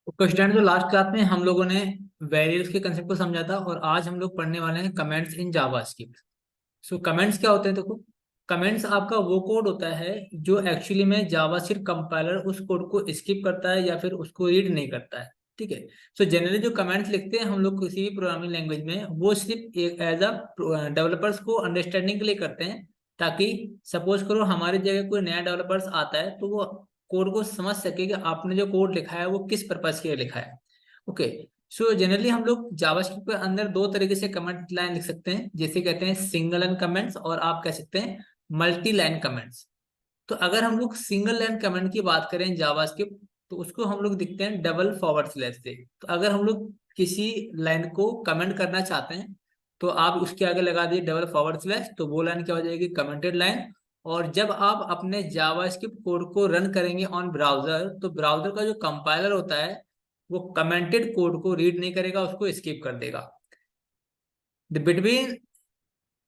तो स्टूडेंट, जो last class में हम लोगों ने वेरिएबल्स के कंसेप्ट को समझा था, और आज हम लोग पढ़ने वाले हैं comments in JavaScript. So comments क्या होते हैं? देखो, कमेंट्स आपका वो कोड होता है जो एक्चुअली में जावास्क्रिप्ट कंपाइलर उस कोड को स्किप करता है या फिर उसको रीड नहीं करता है। ठीक है। सो जनरली जो कमेंट्स लिखते हैं हम लोग किसी भी प्रोग्रामिंग लैंग्वेज में, वो सिर्फ एक एज अ डेवलपर्स को अंडरस्टैंडिंग के लिए करते हैं, ताकि सपोज करो हमारी जगह कोई नया डेवलपर्स आता है तो वो कोड को समझ सके कि आपने जो कोड लिखा है वो किस पर्पज के लिए लिखा है। ओके। सो जनरली हम लोग जावास्क्रिप्ट के अंदर दो तरीके से कमेंट लाइन लिख सकते हैं, जैसे कहते हैं सिंगल लाइन कमेंट्स, और आप कह सकते हैं मल्टी लाइन कमेंट्स। तो अगर हम लोग सिंगल लाइन कमेंट की बात करें जावास्क्रिप्ट, तो उसको हम लोग दिखते हैं डबल फॉरवर्ड स्लैश से। तो अगर हम लोग किसी लाइन को कमेंट करना चाहते हैं तो आप उसके आगे लगा दिए डबल फॉरवर्ड स्लैश, तो वो लाइन क्या हो जाएगी? Commented line. और जब आप अपने जावास्क्रिप्ट कोड को रन करेंगे ऑन ब्राउजर, तो ब्राउजर का जो कंपाइलर होता है वो कमेंटेड कोड को रीड नहीं करेगा, उसको स्किप कर देगा। The between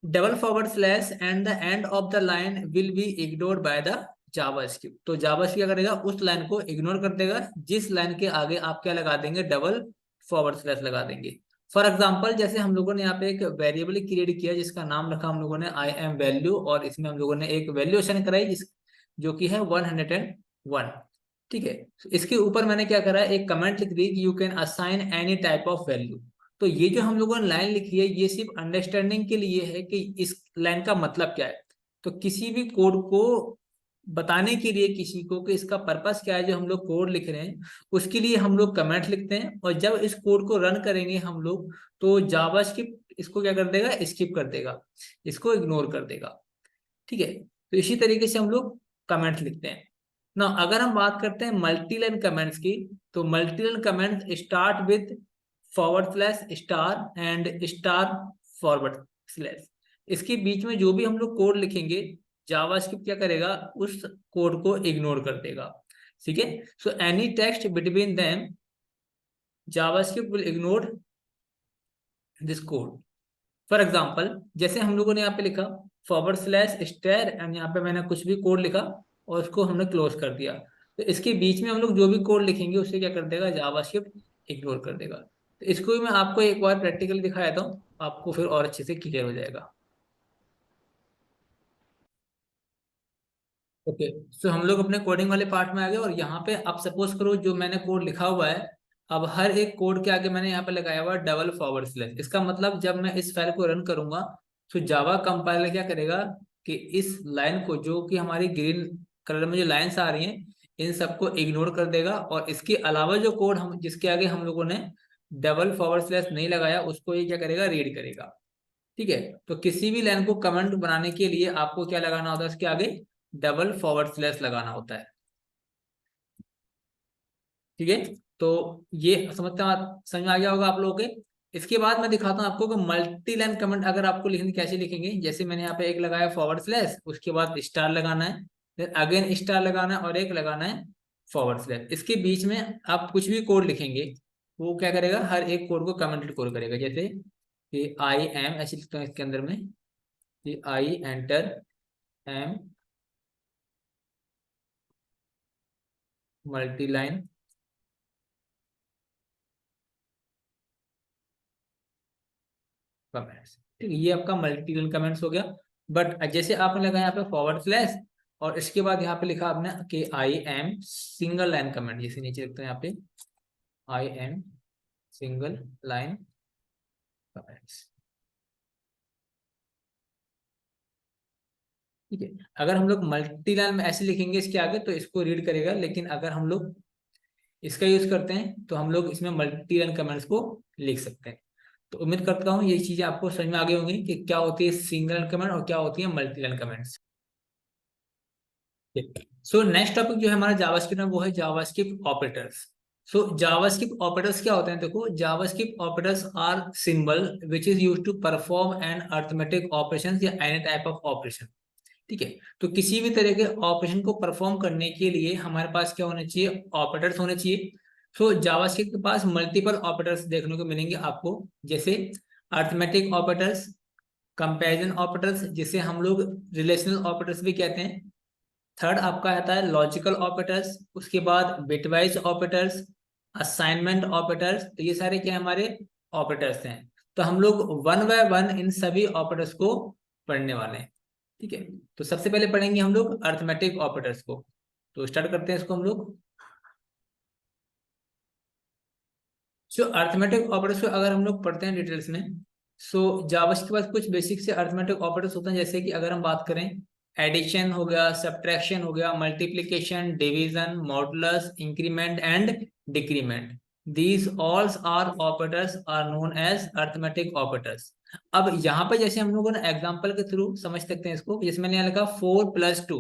double forward slash and the end of the line will be ignored by the JavaScript. तो जावास्क्रिप्ट क्या करेगा? उस लाइन को इग्नोर कर देगा जिस लाइन के आगे आप क्या लगा देंगे? डबल फॉरवर्ड स्लैश लगा देंगे। फॉर एग्जाम्पल, जैसे हम लोगों ने यहाँ पे एक वेरिएबल क्रिएट किया जिसका नाम रखा हम लोगों ने आई एम वैल्यू, और इसमें हम लोगों ने एक वैल्यूएशन कराई जो कि है 101। ठीक है। तो इसके ऊपर मैंने क्या करा, एक कमेंट लिख दी कि you can assign any type of value. तो ये जो हम लोगों ने लाइन लिखी है ये सिर्फ अंडरस्टैंडिंग के लिए है कि इस लाइन का मतलब क्या है। तो किसी भी कोड को बताने के लिए किसी को कि इसका पर्पस क्या है जो हम लोग कोड लिख रहे हैं, उसके लिए हम लोग कमेंट लिखते हैं। और जब इस कोड को रन करेंगे हम लोग, तो जावास्क्रिप्ट इसको क्या कर देगा? स्किप कर देगा, इसको इग्नोर कर देगा। ठीक है। तो इसी तरीके से हम लोग कमेंट लिखते हैं ना। अगर हम बात करते हैं मल्टी लाइन कमेंट्स की, तो multi line comments start with forward slash star and star forward slash. इसके बीच में जो भी हम लोग कोड लिखेंगे, जावास्क्रिप्ट क्या करेगा? उस कोड को इग्नोर कर देगा। ठीक है। So any text between them, JavaScript will ignore this code. For example, जैसे हम लोगों ने यहाँ पे लिखा फॉरवर्ड स्लैश स्टार एंड यहाँ पे मैंने कुछ भी कोड लिखा और उसको हमने क्लोज कर दिया, तो इसके बीच में हम लोग जो भी कोड लिखेंगे उसे क्या कर देगा? जावास्क्रिप्ट इग्नोर कर देगा। तो इसको भी मैं आपको एक बार प्रैक्टिकली दिखा देता हूँ, आपको फिर और अच्छे से क्लियर हो जाएगा। ओके। सो हम लोग अपने कोडिंग वाले पार्ट में आ गए, और यहाँ पे अब सपोज करो जो मैंने कोड लिखा हुआ है, अब हर एक कोड के आगे मैंने यहाँ पे लगाया हुआ डबल फॉरवर्ड स्लैश। इसका मतलब जब मैं इस फाइल को रन करूंगा तो जावा कंपाइलर क्या करेगा कि इस लाइन को, जो कि हमारी ग्रीन कलर में जो लाइन्स आ रही हैं, इन सबको इग्नोर कर देगा, और इसके अलावा जो कोड हम जिसके आगे हम लोगों ने डबल फॉरवर्ड स्लैश नहीं लगाया उसको ये क्या करेगा? रीड करेगा। ठीक है। तो किसी भी लाइन को कमेंट बनाने के लिए आपको क्या लगाना होता है? उसके आगे डबल फॉरवर्ड स्लैश लगाना होता है। ठीक है। तो ये समझ में आ गया होगा आप लोगों के। इसके बाद मैं दिखाता हूँ आपको कि मल्टी लाइन कमेंट अगर आपको लिखने कैसे लिखेंगे। जैसे मैंने यहाँ पे एक लगाया फॉरवर्ड स्लैश, उसके बाद स्टार लगाना है, फिर अगेन स्टार लगाना है, और एक लगाना है फॉरवर्ड स्लैश। इसके बीच में आप कुछ भी कोड लिखेंगे वो क्या करेगा? हर एक कोड को कमेंटेड कोड करेगा। जैसे कि आई एम ऐसे लिखता हूँ इसके अंदर में, कि I enter am multi line comments. ठीक है, ये आपका मल्टी लाइन कमेंट्स हो गया। बट जैसे आपने लगाया यहाँ पे फॉरवर्ड स्लैश, और इसके बाद यहाँ पे लिखा आपने कि I am single line comment, जैसे नीचे लिखते हैं यहाँ पे I am single line comments. ठीक है। अगर हम लोग मल्टी लाइन में ऐसे लिखेंगे इसके आगे तो इसको रीड करेगा, लेकिन अगर हम लोग इसका यूज करते हैं तो हम लोग इसमें मल्टी लाइन कमेंट्स को लिख सकते हैं। तो उम्मीद करता हूँ ये चीजें आपको समझ में आ गई होंगी कि क्या होती है सिंगल लाइन कमेंट और क्या होती है multi line comments. So next topic जो है हमारा जावास्क्रिप्ट में वो है JavaScript operators. So JavaScript operators क्या होते हैं? देखो, JavaScript operators are symbol which is used to perform an arithmetic operation या एनी टाइप ऑफ ऑपरेशन। ठीक है। तो किसी भी तरह के ऑपरेशन को परफॉर्म करने के लिए हमारे पास क्या होने चाहिए? ऑपरेटर्स होने चाहिए। सो जावास्क्रिप्ट के पास मल्टीपल ऑपरेटर्स देखने को मिलेंगे आपको, जैसे अरिथमेटिक ऑपरेटर्स, कंपैरिजन ऑपरेटर्स जिसे हम लोग रिलेशनल ऑपरेटर्स भी कहते हैं। थर्ड आपका आता है लॉजिकल ऑपरेटर्स, उसके बाद बिटवाइज ऑपरेटर्स, असाइनमेंट ऑपरेटर्स, तो ये सारे क्या हमारे ऑपरेटर्स हैं। तो हम लोग वन बाय वन इन सभी ऑपरेटर्स को पढ़ने वाले हैं। ठीक है, तो सबसे पहले पढ़ेंगे हम लोग अर्थमेटिक ऑपरेटर्स को। तो स्टार्ट करते हैं इसको हम लोग। सो अर्थमेटिक ऑपरेटर्स को अगर हम लोग पढ़ते हैं डिटेल्स में, सो जावा के पास कुछ बेसिक से अर्थमेटिक ऑपरेटर्स होते हैं, जैसे कि अगर हम बात करें, एडिशन हो गया, सब्ट्रैक्शन हो गया, multiplication, division, modulus, increment and decrement. These all are operators are known as arithmetic operators. अब यहाँ पे जैसे हम लोगों ने एग्जांपल के थ्रू समझ सकते हैं इसको, जैसे मैंने यहाँ लिखा 4+2,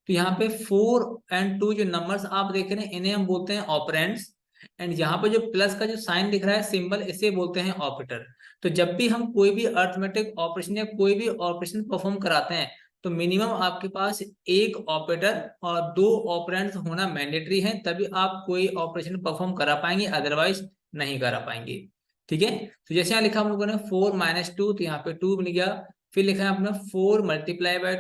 तो यहाँ पे 4 और 2 जो नंबर्स आप देख रहे हैं इन्हें हम बोलते हैं ऑपरेंड्स। एंड यहाँ पे जो प्लस का जो साइन दिख रहा है सिंबल, इसे बोलते हैं ऑपरेटर। तो जब भी हम कोई भी अर्थमेटिक ऑपरेशन या कोई भी ऑपरेशन परफॉर्म कराते हैं, तो मिनिमम आपके पास एक ऑपरेटर और 2 ऑपरेंड्स होना मैंडेटरी है, तभी आप कोई ऑपरेशन परफॉर्म करा पाएंगे, अदरवाइज नहीं करा पाएंगे। ठीक है, तो जैसे यहाँ लिखा हम लोगों ने 4-2, तो यहाँ पे 2 मिल गया। फिर लिखा है अपना 4 ×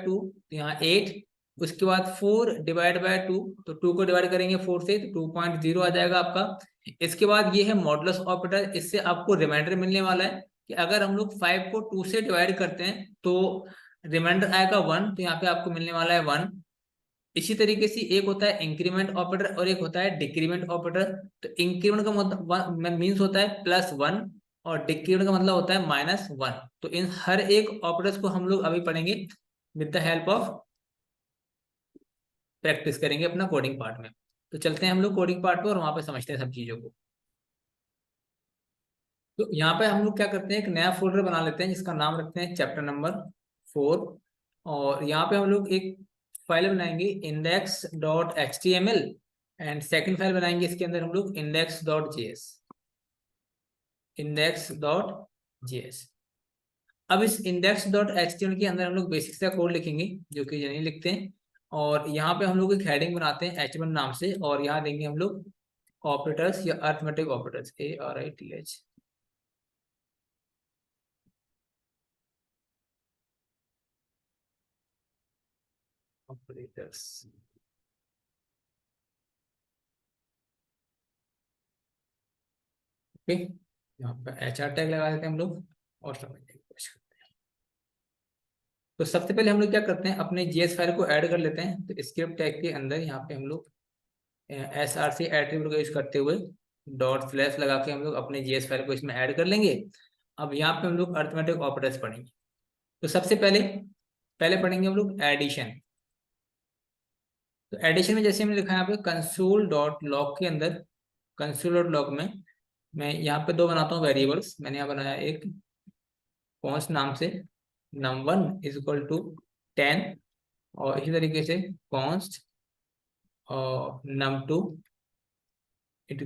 2, तो यहाँ 8। उसके बाद 4 डिवाइड बाय 2, तो 2 को डिवाइड करेंगे 4 से, तो 2.0 आ जाएगा आपका। इसके बाद ये है मॉडुलस ऑपरेटर, इससे आपको रिमाइंडर मिलने वाला है कि अगर हम लोग 5 को 2 से डिवाइड करते हैं तो रिमाइंडर आएगा 1, तो यहाँ पे आपको मिलने वाला है 1। इसी तरीके से एक होता है इंक्रीमेंट ऑपरेटर और एक होता है डिक्रीमेंट ऑपरेटर। तो इंक्रीमेंट का मतलब मीन्स होता है +1, और डिक्रीमेंट का मतलब होता है -1। तो इन हर एक ऑपरेटर्स को हम लोग अभी पढ़ेंगे with the help of practice करेंगे अपना कोडिंग पार्ट में। तो चलते हैं हम लोग कोडिंग पार्ट पर और वहां पे समझते हैं सब चीजों को। तो यहाँ पे हम लोग क्या करते हैं, एक नया फोल्डर बना लेते हैं जिसका नाम रखते हैं चैप्टर नंबर 4। और यहाँ पे हम लोग एक फाइल बनाएंगे index.html, एंड सेकंड फाइल बनाएंगे इसके अंदर हम लोग index.js। अब इस index.html के अंदर हम लोग बेसिक सा कोड लिखेंगे जो कि नहीं लिखते हैं। और यहाँ पे हम लोग एक हेडिंग बनाते हैं h1 नाम से, और यहाँ देंगे हम लोग ऑपरेटर्स या arithmetic operators, ARITH operators. Okay, यहाँ पे HR टैग लगा देते हैं हम लोग और समझने की कोशिश करते हैं। तो सबसे पहले हम लोग क्या करते हैं, अपने जीएस फाइल को ऐड कर लेते हैं। तो स्क्रिप्ट टैग के अंदर यहाँ पे हम लोग SRC एट्रीब्यूट का यूज करते हुए ./ लगा के हम लोग अपने जीएस फाइल को इसमें ऐड कर लेंगे। अब यहाँ पे हम लोग अर्थमेटिक ऑपरेटर्स पढ़ेंगे। तो सबसे पहले पहले पढ़ेंगे हम लोग एडिशन। तो एडिशन में जैसे हमने लिखा है यहाँ पे console.log के अंदर, console.log में मैं यहाँ पे 2 बनाता हूँ वेरिएबल्स। मैंने यहाँ बनाया एक कॉन्स्ट नाम से num1 = 10, और इसी तरीके से कॉन्स्ट और num2 =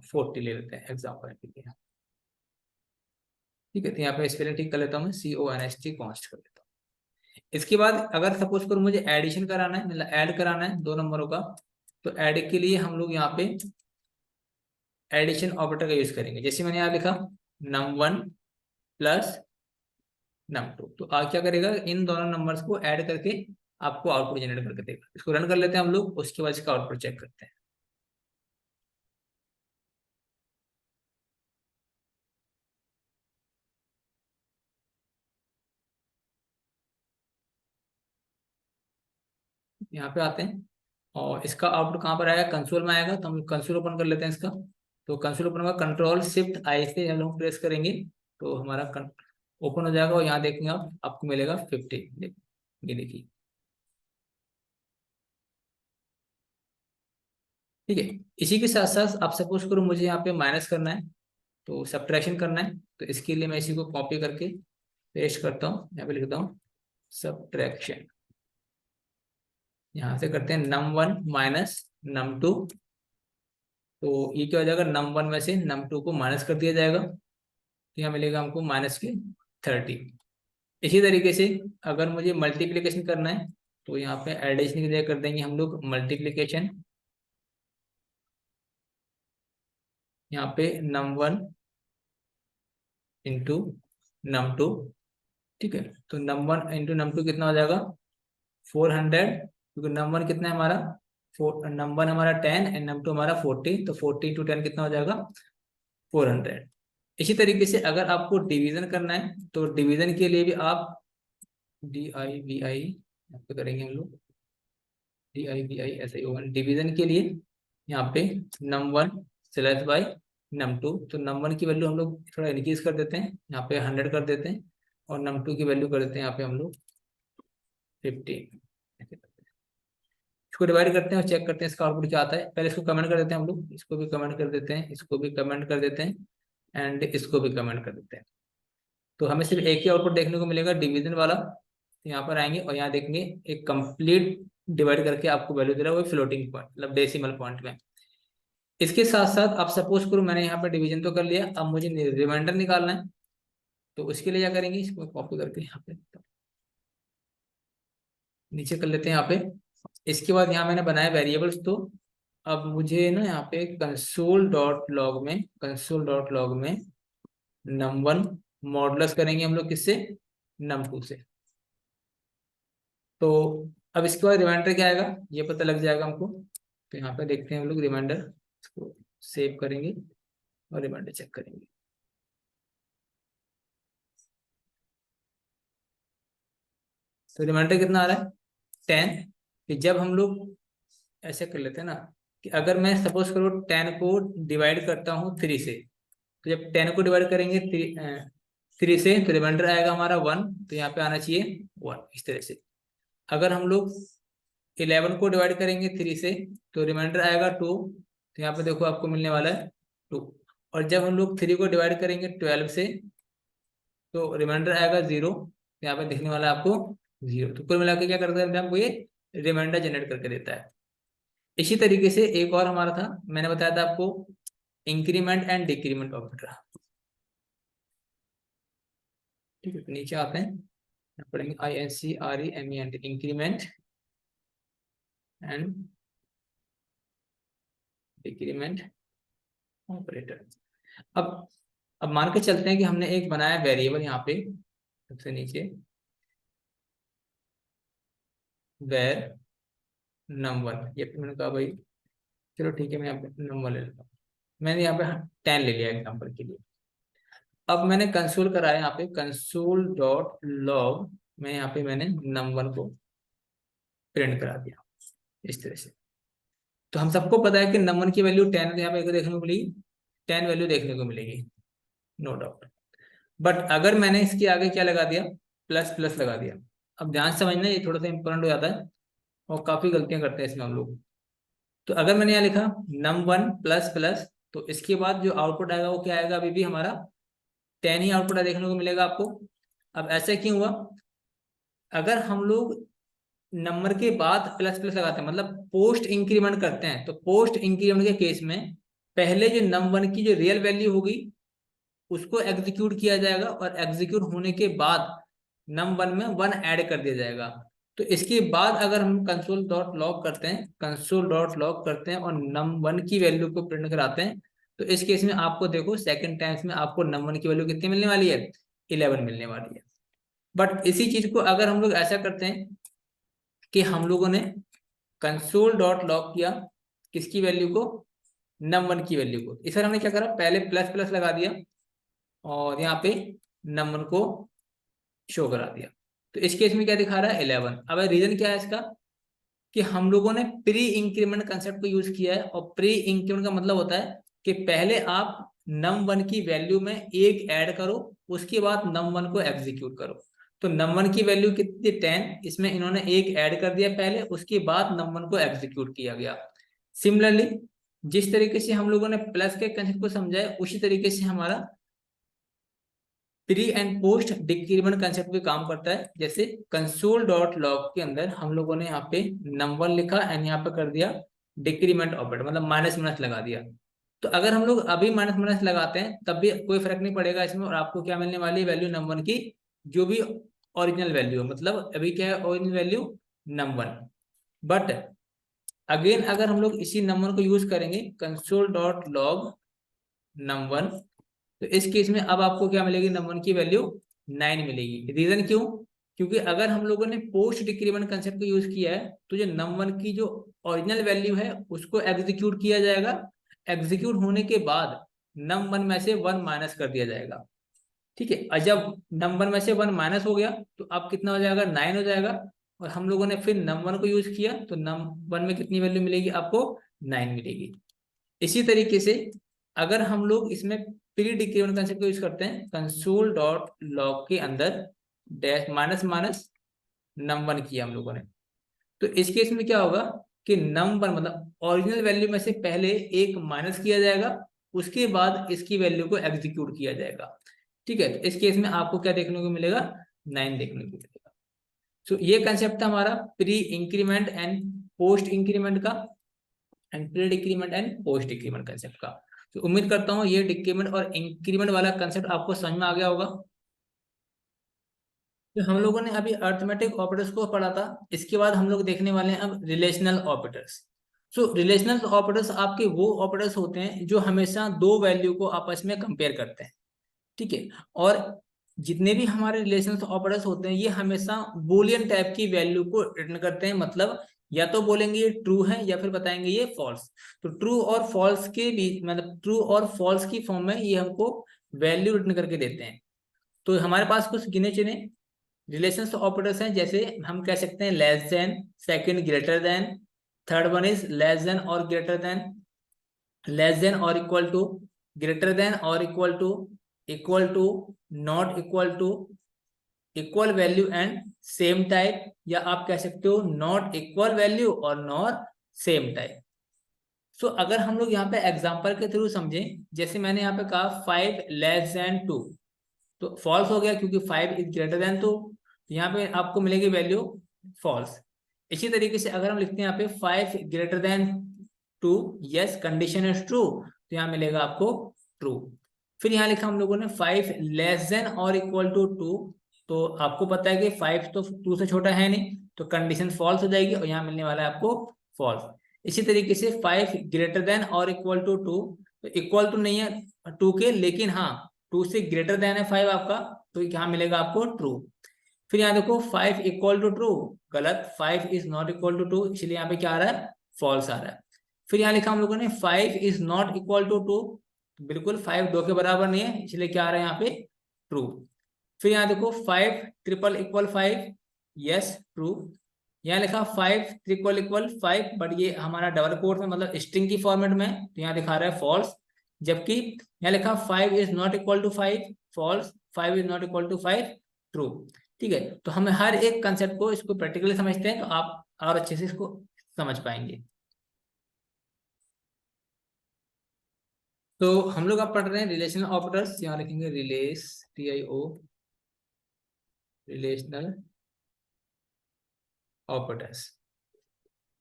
40 ले लेते हैं एग्जाम्पल के लिए। ठीक है, तो यहाँ पे स्पेलिंग ठीक कर लेता हूँ मैं, CONST कॉन्स्ट कर लेता हूँ। इसके बाद अगर सपोज करो मुझे एडिशन कराना है, मतलब ऐड कराना है 2 नंबरों का, तो ऐड के लिए हम लोग यहाँ पे एडिशन ऑपरेटर का यूज करेंगे। जैसे मैंने यहाँ लिखा num1 + num2, तो आज क्या करेगा, इन दोनों नंबर्स को ऐड करके आपको आउटपुट जनरेट करके देगा। इसको रन कर लेते हैं हम लोग, उसके बाद इसका आउटपुट चेक करते हैं। यहाँ पे आते हैं और इसका आउटपुट कहाँ पर आएगा, कंसोल में आएगा। तो हम कंसोल ओपन कर लेते हैं इसका। तो कंसोल ओपन होगा, Ctrl+Shift+I से हम लोग प्रेस करेंगे तो हमारा ओपन हो जाएगा, और यहाँ देखेंगे आप, आपको मिलेगा 50। ये देखिए, ठीक है। इसी के साथ साथ आप सपोज करो मुझे यहाँ पे माइनस करना है, तो सब्ट्रैक्शन करना है, तो इसके लिए मैं इसी को कॉपी करके पेस्ट करता हूँ, यहाँ पे लिखता हूँ सब्ट्रैक्शन। यहाँ से करते हैं num1 - num2, तो ये क्या हो जाएगा, num1 में से num2 को माइनस कर दिया जाएगा, तो यहाँ मिलेगा हमको -30। इसी तरीके से अगर मुझे मल्टीप्लिकेशन करना है, तो यहाँ पे एडिशन की जगह कर देंगे हम लोग मल्टीप्लिकेशन। यहाँ पे num1 × num2। ठीक है, तो num1 × num2 कितना हो जाएगा, 400, क्योंकि num1 कितना है हमारा नम 1 हमारा 10 एंड num 2 हमारा 40, तो 40 × 10 कितना हो जाएगा 400। इसी तरीके से अगर आपको डिवीजन करना है तो डिवीजन के लिए भी आप DIVI यहाँ पे करेंगे हम लोग, DIVI ऐसे ही होगा डिवीजन के लिए। यहाँ पे num 1/num 2, तो num 1 की वैल्यू हम लोग थोड़ा इंक्रीज कर देते हैं, यहाँ पे 100 कर देते हैं, और num 2 की वैल्यू कर देते हैं यहाँ पे हम लोग 50। इसको डिवाइड करते हैं और चेक करते हैं इसका आउटपुट क्या आता है। पहले इसको कमेंट कर देते हैं हम लोग, इसको भी कमेंट कर देते हैं, इसको भी कमेंट कर देते हैं, एंड इसको भी कमेंट कर देते हैं। तो हमें सिर्फ एक ही आउटपुट देखने को मिलेगा, डिवीजन वाला। तो यहाँ पर आएंगे और यहाँ देखेंगे एक कंप्लीट डिवाइड करके आपको वैल्यू दे रहा है, वो फ्लोटिंग पॉइंट मतलब डेसिमल पॉइंट में। इसके साथ साथ आप सपोज करो मैंने यहाँ पर डिवीजन तो कर लिया, अब मुझे रिमाइंडर निकालना है। तो उसके लिए क्या करेंगे, इसको कॉपी करके यहाँ पे नीचे कर लेते हैं यहाँ पे। इसके बाद यहाँ मैंने बनाया वेरिएबल्स, तो अब मुझे ना यहाँ पे कंसोल.लॉग में num 1 मॉडुलस करेंगे हम लोग किससे, num 2 से। तो अब इसके बाद रिमाइंडर क्या आएगा ये पता लग जाएगा हमको। तो यहाँ पे देखते हैं हम लोग रिमाइंडर, इसको सेव करेंगे और रिमाइंडर चेक करेंगे। तो रिमाइंडर कितना आ रहा है 10। कि जब हम लोग ऐसे कर लेते हैं ना कि अगर मैं सपोज करो 10 को डिवाइड करता हूँ 3 से, तो जब 10 को डिवाइड करेंगे 3 से तो रिमाइंडर आएगा हमारा 1, तो यहाँ पे आना चाहिए 1 इस तरह से। अगर हम लोग 11 को डिवाइड करेंगे 3 से तो रिमाइंडर आएगा 2, तो यहाँ पे देखो आपको मिलने वाला है 2। और जब हम लोग 3 को डिवाइड करेंगे 12 से तो रिमाइंडर आएगा 0, तो यहाँ पे दिखने वाला है आपको 0। तो कुल मिला के क्या करता है हमको ये रिमाइंडर जनरेट करके देता है। इसी तरीके से एक और हमारा था, मैंने बताया था आपको इंक्रीमेंट एंड डिक्रीमेंट ऑपरेटर। ठीक है, तो नीचे आते हैं, पढ़ेंगे INCREMENT increment and decrement operator. अब मान के चलते हैं कि हमने एक बनाया वेरिएबल यहाँ पे सबसे नीचे, वेर num 1। ये मैंने कहा भाई चलो ठीक है मैं यहाँ पे num 1 ले लेता हूँ। मैंने यहाँ पे 10 ले लिया एग्जाम्पल के लिए। अब मैंने कंसोल कराया यहाँ पे console.log में, यहाँ पे मैंने num 1 को प्रिंट करा दिया इस तरह से। तो हम सबको पता है कि num 1 की वैल्यू 10 यहाँ पे देखने को मिलेगी, 10 वैल्यू देखने को मिलेगी, नो डाउट। बट अगर मैंने इसके आगे क्या लगा दिया, प्लस प्लस लगा दिया। अब ध्यान से समझना ये थोड़ा सा इंपॉर्टेंट हो जाता है और काफी गलतियां करते हैं इसमें हम लोग। तो अगर मैंने यहाँ लिखा num 1 प्लस प्लस, तो इसके बाद जो आउटपुट आएगा वो क्या आएगा, अभी भी हमारा 10 ही आउटपुट देखने को मिलेगा आपको। अब ऐसा क्यों हुआ, अगर हम लोग नंबर के बाद प्लस प्लस लगाते हैं मतलब पोस्ट इंक्रीमेंट करते हैं, तो पोस्ट इंक्रीमेंट के केस में पहले जो num 1 की जो रियल वैल्यू होगी उसको एग्जीक्यूट किया जाएगा, और एग्जीक्यूट होने के बाद num 1 में 1 ऐड कर दिया जाएगा। तो इसके बाद अगर हम कंसोल.लॉग करते हैं और num 1 की वैल्यू को प्रिंट कराते हैं, तो इस केस में आपको देखो सेकंड टाइम्स में आपको num 1 की वैल्यू कितनी मिलने वाली है, 11 मिलने वाली है। बट इसी चीज को अगर हम लोग ऐसा करते हैं कि हम लोगों ने कंसोल.लॉग किया किसकी वैल्यू को, num 1 की वैल्यू को, इस हमने क्या करा, पहले प्लस प्लस लगा दिया और यहाँ पे num 1 को शो करा दिया। तो इस केस में क्या दिखा रहा है 11। अब रीजन क्या है इसका, कि हम लोगों ने प्री इंक्रीमेंट कंसेप्ट को यूज किया है, और प्री इंक्रीमेंट का मतलब होता है कि पहले आप num 1 की वैल्यू में 1 ऐड करो, उसके बाद num 1 को एग्जीक्यूट करो। तो num 1 की वैल्यू कितनी 10, इसमें इन्होंने 1 ऐड कर दिया पहले, उसके बाद num 1 को एग्जीक्यूट किया गया। सिमिलरली जिस तरीके से हम लोगों ने प्लस के कंसेप्ट को समझा है, उसी तरीके से हमारा pre and post decrement concept भी काम करता है। जैसे console.log के अंदर हम लोगों ने यहाँ पे num 1 लिखा एंड यहाँ पे कर दिया डिक्रीमेंट ऑपरेटर, मतलब माइनस माइनस लगा दिया। तो अगर हम लोग अभी माइनस माइनस लगाते हैं तब भी कोई फर्क नहीं पड़ेगा इसमें, और आपको क्या मिलने वाली है वैल्यू num 1 की, जो भी ओरिजिनल वैल्यू है। मतलब अभी क्या है original value num 1। But again अगर हम लोग इसी num 1 को यूज करेंगे console.log num 1, तो इस केस में अब आपको क्या मिलेगी, num 1 की वैल्यू 9 मिलेगी। रीजन क्यों, क्योंकि अगर हम लोगों ने पोस्ट डिक्रीमेंट कंसेप्ट को यूज किया है तो जो num1 की जो ओरिजिनल वैल्यू है उसको एग्जीक्यूट किया जाएगा। एग्जीक्यूट होने के बाद num1 में से 1 माइनस कर दिया जाएगा। ठीक है, और जब num1 में से 1 माइनस हो गया तो अब कितना हो जाएगा, 9 हो जाएगा। और हम लोगों ने फिर num1 को यूज किया तो num1 में कितनी वैल्यू मिलेगी आपको, 9 मिलेगी। इसी तरीके से अगर हम लोग इसमें प्री डिक्रीमेंट कंसेप्ट को यूज करते हैं, कंसोल डॉट लॉग के अंदर डैश माइनस माइनस num1 किया हम लोगों ने, तो इस केस में क्या होगा कि num1 मतलब ओरिजिनल वैल्यू में से पहले एक माइनस किया जाएगा, उसके बाद इसकी वैल्यू को एग्जीक्यूट किया जाएगा। ठीक है, तो इस केस में आपको क्या देखने को मिलेगा, 9 देखने को मिलेगा। सो ये कंसेप्ट था हमारा pre increment and post increment का, and pre decrement and post decrement concept का। तो उम्मीद करता हूँ ये डिक्रीमेंट और इंक्रीमेंट वाला कंसेप्ट आपको समझ में आ गया होगा। तो हम लोगों ने अभी अर्थमेटिक ऑपरेटर्स को पढ़ा था, इसके बाद हम लोग देखने वाले हैं अब रिलेशनल ऑपरेटर्स। सो रिलेशनल ऑपरेटर्स आपके वो ऑपरेटर्स होते हैं जो हमेशा दो वैल्यू को आपस में कंपेयर करते हैं। ठीक है, और जितने भी हमारे रिलेशंस ऑपरेटर्स होते हैं ये हमेशा बूलियन टाइप की वैल्यू को रिटर्न करते हैं, मतलब या तो बोलेंगे ये ट्रू है या फिर बताएंगे ये फॉल्स। तो ट्रू और फॉल्स के बीच, मतलब ट्रू और फॉल्स की फॉर्म में ये हमको वैल्यू रिटर्न करके देते हैं। तो हमारे पास कुछ गिने चुने रिलेशंस ऑपरेटर्स हैं, जैसे हम कह सकते हैं less than, second greater than, third one is less than और ग्रेटर देन, लेस देन और इक्वल टू, ग्रेटर देन और equal to, not equal to, equal value and same type, या आप कह सकते हो नॉट इक्वल वैल्यू और not same type. So अगर हम लोग यहाँ पे एग्जांपल के थ्रू समझें, जैसे मैंने यहाँ पे कहा 5 लेस देन 2, तो फॉल्स हो गया क्योंकि 5 इज ग्रेटर देन 2, यहाँ पे आपको मिलेगी वैल्यू फॉल्स। इसी तरीके से अगर हम लिखते हैं यहाँ पे 5 greater than 2, yes condition is true, तो यहाँ मिलेगा आपको ट्रू। फिर यहाँ लिखा हम लोगों ने 5 लेस देन और इक्वल टू 2, तो आपको पता है कि 5 तो 2 से छोटा है नहीं, तो कंडीशन फॉल्स हो जाएगी और यहाँ मिलने वाला है आपको फॉल्स। इसी तरीके से 5 ग्रेटर देन और इक्वल टू 2, तो इक्वल टू नहीं है 2 के, लेकिन हाँ 2 से ग्रेटर देन है 5 आपका, तो यहाँ मिलेगा आपको ट्रू। फिर यहाँ देखो 5 इक्वल टू ट्रू, गलत, 5 इज नॉट इक्वल टू 2, इसलिए यहाँ पे क्या आ रहा है, फॉल्स आ रहा है। फिर यहाँ लिखा हम लोगों ने 5 इज नॉट इक्वल टू 2, बिल्कुल 5 2 के बराबर नहीं है, इसलिए क्या आ रहा है यहाँ पे, ट्रू। फिर यहाँ देखो 5 ट्रिपल इक्वल 5, यस ट्रू। यहाँ लिखा 5 ट्रिपल इक्वल 5, बट ये हमारा डबल कोट में मतलब स्ट्रिंग की फॉर्मेट में, तो यहाँ दिखा रहा है फॉल्स। जबकि यहाँ लिखा 5 is not equal to 5, false, 5 is not equal to 5, true. ठीक है, तो हम हर एक कंसेप्ट को इसको प्रैक्टिकली समझते हैं तो आप और अच्छे से इसको समझ पाएंगे। तो हम लोग अब पढ़ रहे हैं रिलेशनल ऑपरेटर्स, यहाँ लिखेंगे रिलेस, TIO, रिलेशनल ऑपरेटर्स।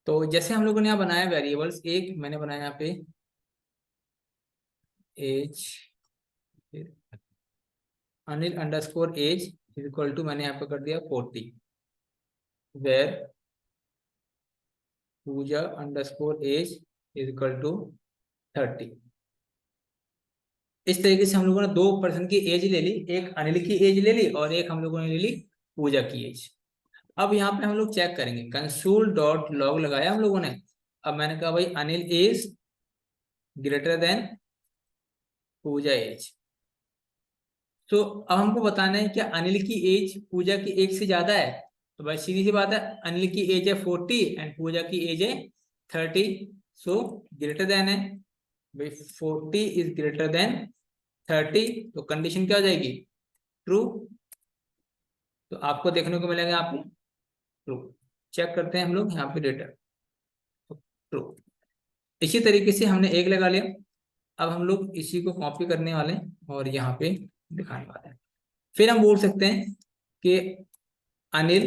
तो जैसे हम लोगों ने यहाँ बनाया वेरिएबल्स, एक मैंने बनाया यहाँ पे age, Anil underscore age is equal to, मैंने यहाँ पे कर दिया 40, var Pooja underscore age is equal to 30। इस तरीके से हम लोगों ने दो पर्सन की एज ले ली, एक अनिल की एज ले ली और एक हम लोगों ने ले ली पूजा की एज। अब यहाँ पे हम लोग चेक करेंगे, कंसोल डॉट लॉग लगाया हम लोगों ने। अब मैंने कहा भाई अनिल एज ग्रेटर देन पूजा एज। तो अब हमको बताना है क्या अनिल की एज पूजा की एज से ज्यादा है, तो भाई सीधी सी बात है, अनिल की एज है 40 एंड पूजा की एज है 30, सो ग्रेटर देन है। भाई 40 इज ग्रेटर देन 30, तो कंडीशन क्या हो जाएगी, ट्रू। तो आपको देखने को मिलेगा यहाँ पे ट्रू। चेक करते हैं हम लोग यहाँ पे डेटा, ट्रू। इसी तरीके से हमने एक लगा लिया। अब हम लोग इसी को कॉपी करने वाले हैं और यहाँ पे दिखाने वाले हैं। फिर हम बोल सकते हैं कि Anil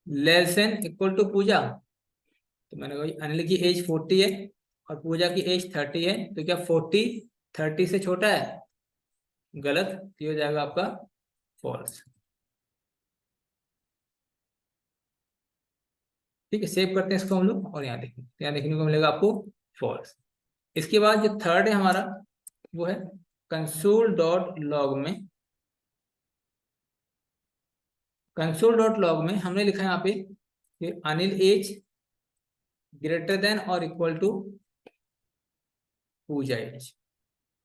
less than equal to Puja, तो मैंने कहा अनिल की एज 40 है और पूजा की एज 30 है, तो क्या 40 30 से छोटा है, गलत, ये हो जाएगा आपका फॉल्स। ठीक है, सेव करते हैं इसको हम लोग और यहाँ देखें, यहाँ देखने को मिलेगा आपको फॉल्स। इसके बाद जो थर्ड है हमारा वो है कंसोल डॉट लॉग में कंसोल डॉट लॉग में हमने लिखा है यहाँ पे कि अनिल एज ग्रेटर देन और इक्वल टू पूजा एज।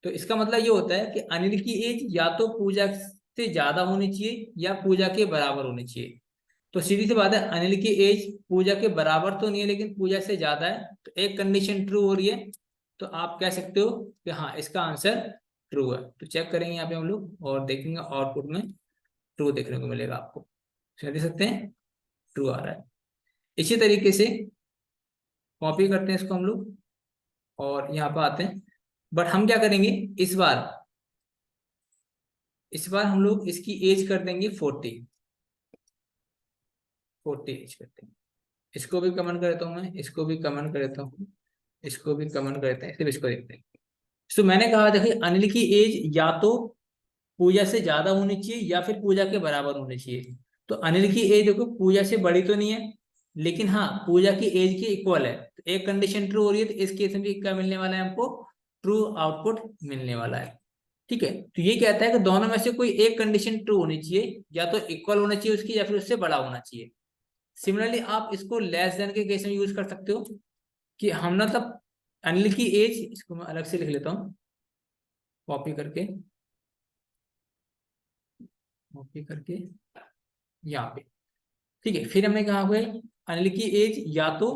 तो इसका मतलब ये होता है कि अनिल की एज या तो पूजा से ज्यादा होनी चाहिए या पूजा के बराबर होनी चाहिए। तो सीधी सी बात है, अनिल की एज पूजा के बराबर तो नहीं है लेकिन पूजा से ज्यादा है, तो एक कंडीशन ट्रू हो रही है। तो आप कह सकते हो कि हाँ, इसका आंसर ट्रू है। तो चेक करेंगे यहाँ पे हम लोग और देखेंगे आउटपुट में ट्रू देखने को मिलेगा आपको। देख सकते हैं ट्रू आ रहा है। इसी तरीके से कॉपी करते हैं इसको हम लोग और यहाँ पर आते हैं। बट हम क्या करेंगे इस बार हम लोग इसकी एज कर देंगे 40। 40 एज करते हैं। इसको भी कमेंट कर देता हूँ मैं, इसको भी कमेंट कर देता हूँ, इसको भी कमेंट कर देते हैं, सिर्फ इसको देखते हैं। तो मैंने कहा देखिए, अनिल की एज या तो पूजा से ज्यादा होनी चाहिए या फिर पूजा के बराबर होनी चाहिए। तो अनिल की एज देखो पूजा से बड़ी तो नहीं है, लेकिन हाँ पूजा की एज के इक्वल है। तो एक कंडीशन ट्रू हो रही है, तो इस केस में भी क्या मिलने वाला है हमको? ट्रू आउटपुट मिलने वाला है। ठीक है, तो ये कहता है कि दोनों में से कोई एक कंडीशन ट्रू होनी चाहिए, या तो इक्वल होना चाहिए उसकी या फिर उससे बड़ा होना चाहिए। सिमिलरली आप इसको लेस देन के केस में यूज कर सकते हो कि हम मतलब अनिल की एज, इसको मैं अलग से लिख लेता हूँ कॉपी करके, कॉपी करके यहाँ पे। ठीक है, फिर हमने कहा हुआ है अनिल की एज या तो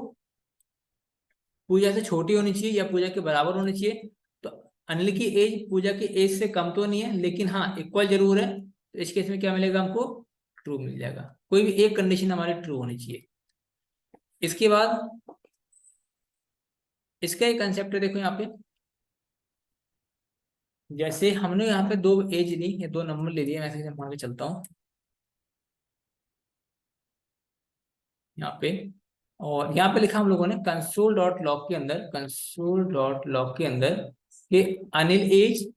पूजा से छोटी होनी चाहिए या पूजा के बराबर होनी चाहिए। तो अनिल की एज पूजा की एज से कम तो नहीं है, लेकिन हाँ इक्वल जरूर है। तो इस केस में क्या मिलेगा हमको? ट्रू मिल जाएगा। कोई भी एक कंडीशन हमारी ट्रू होनी चाहिए। इसके बाद इसका एक कंसेप्ट है, देखो यहाँ पे। जैसे हमने यहाँ पे दो एज ली या दो नंबर ले लिए, मैं ऐसे मान के चलता हूँ यहाँ पे। और यहाँ पे लिखा हम लोगों ने कंसोल डॉट लॉग के अंदर, कंसोल डॉट लॉग के अंदर कि Anil age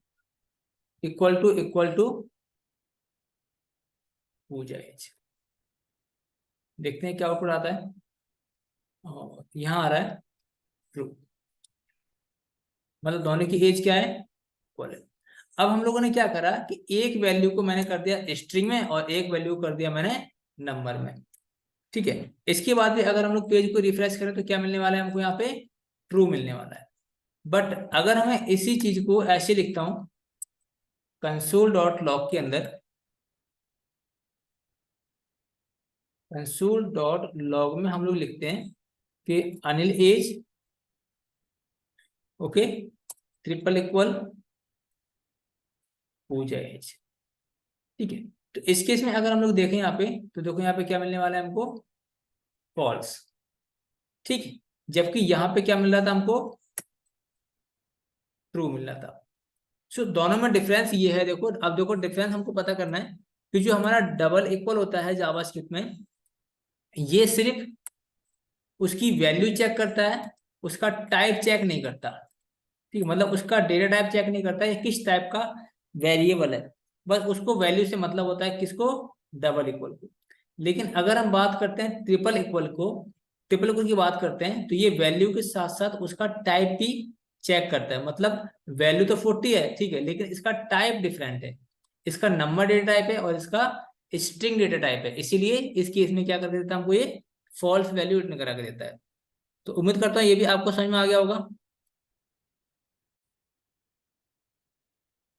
equal to Pooja age. देखते हैं क्या आउटपुट आता है। और यहाँ आ रहा है ट्रू, मतलब दोनों की एज क्या है? इक्वल है। अब हम लोगों ने क्या करा कि एक वैल्यू को मैंने कर दिया स्ट्रिंग में और एक वैल्यू कर दिया मैंने नंबर में। ठीक है, इसके बाद भी अगर हम लोग पेज को रिफ्रेश करें तो क्या मिलने वाला है हमको? यहाँ पे ट्रू मिलने वाला है। बट अगर हमें इसी चीज को ऐसे लिखता हूं कंसोल डॉट लॉग के अंदर, कंसोल डॉट लॉग में हम लोग लिखते हैं कि Anil age okay triple equal Puja age. ठीक है, तो इस केस में अगर हम लोग देखें यहाँ पे, तो देखो यहाँ पे क्या मिलने वाला है हमको? फॉल्स। ठीक है, जबकि यहाँ पे क्या मिल रहा था हमको? ट्रू मिल रहा था। सो दोनों में डिफरेंस ये है, देखो अब देखो डिफरेंस हमको पता करना है कि जो हमारा डबल इक्वल होता है जावास्क्रिप्ट में, ये सिर्फ उसकी वैल्यू चेक करता है, उसका टाइप चेक नहीं करता। ठीक है, मतलब उसका डेटा टाइप चेक नहीं करता है किस टाइप का वेरिएबल है, बस उसको वैल्यू से मतलब होता है किसको? डबल इक्वल को। लेकिन अगर हम बात करते हैं ट्रिपल इक्वल की बात करते हैं, तो ये वैल्यू के साथ साथ उसका टाइप भी चेक करता है। मतलब वैल्यू तो 40 है, ठीक है, लेकिन इसका टाइप डिफरेंट है। इसका नंबर डेटा टाइप है और इसका स्ट्रिंग डेटा टाइप है, इसीलिए इस केस में क्या कर देता है हमको? ये फॉल्स वैल्यू रिटर्न करा के देता है। तो उम्मीद करता हूँ ये भी आपको समझ में आ गया होगा।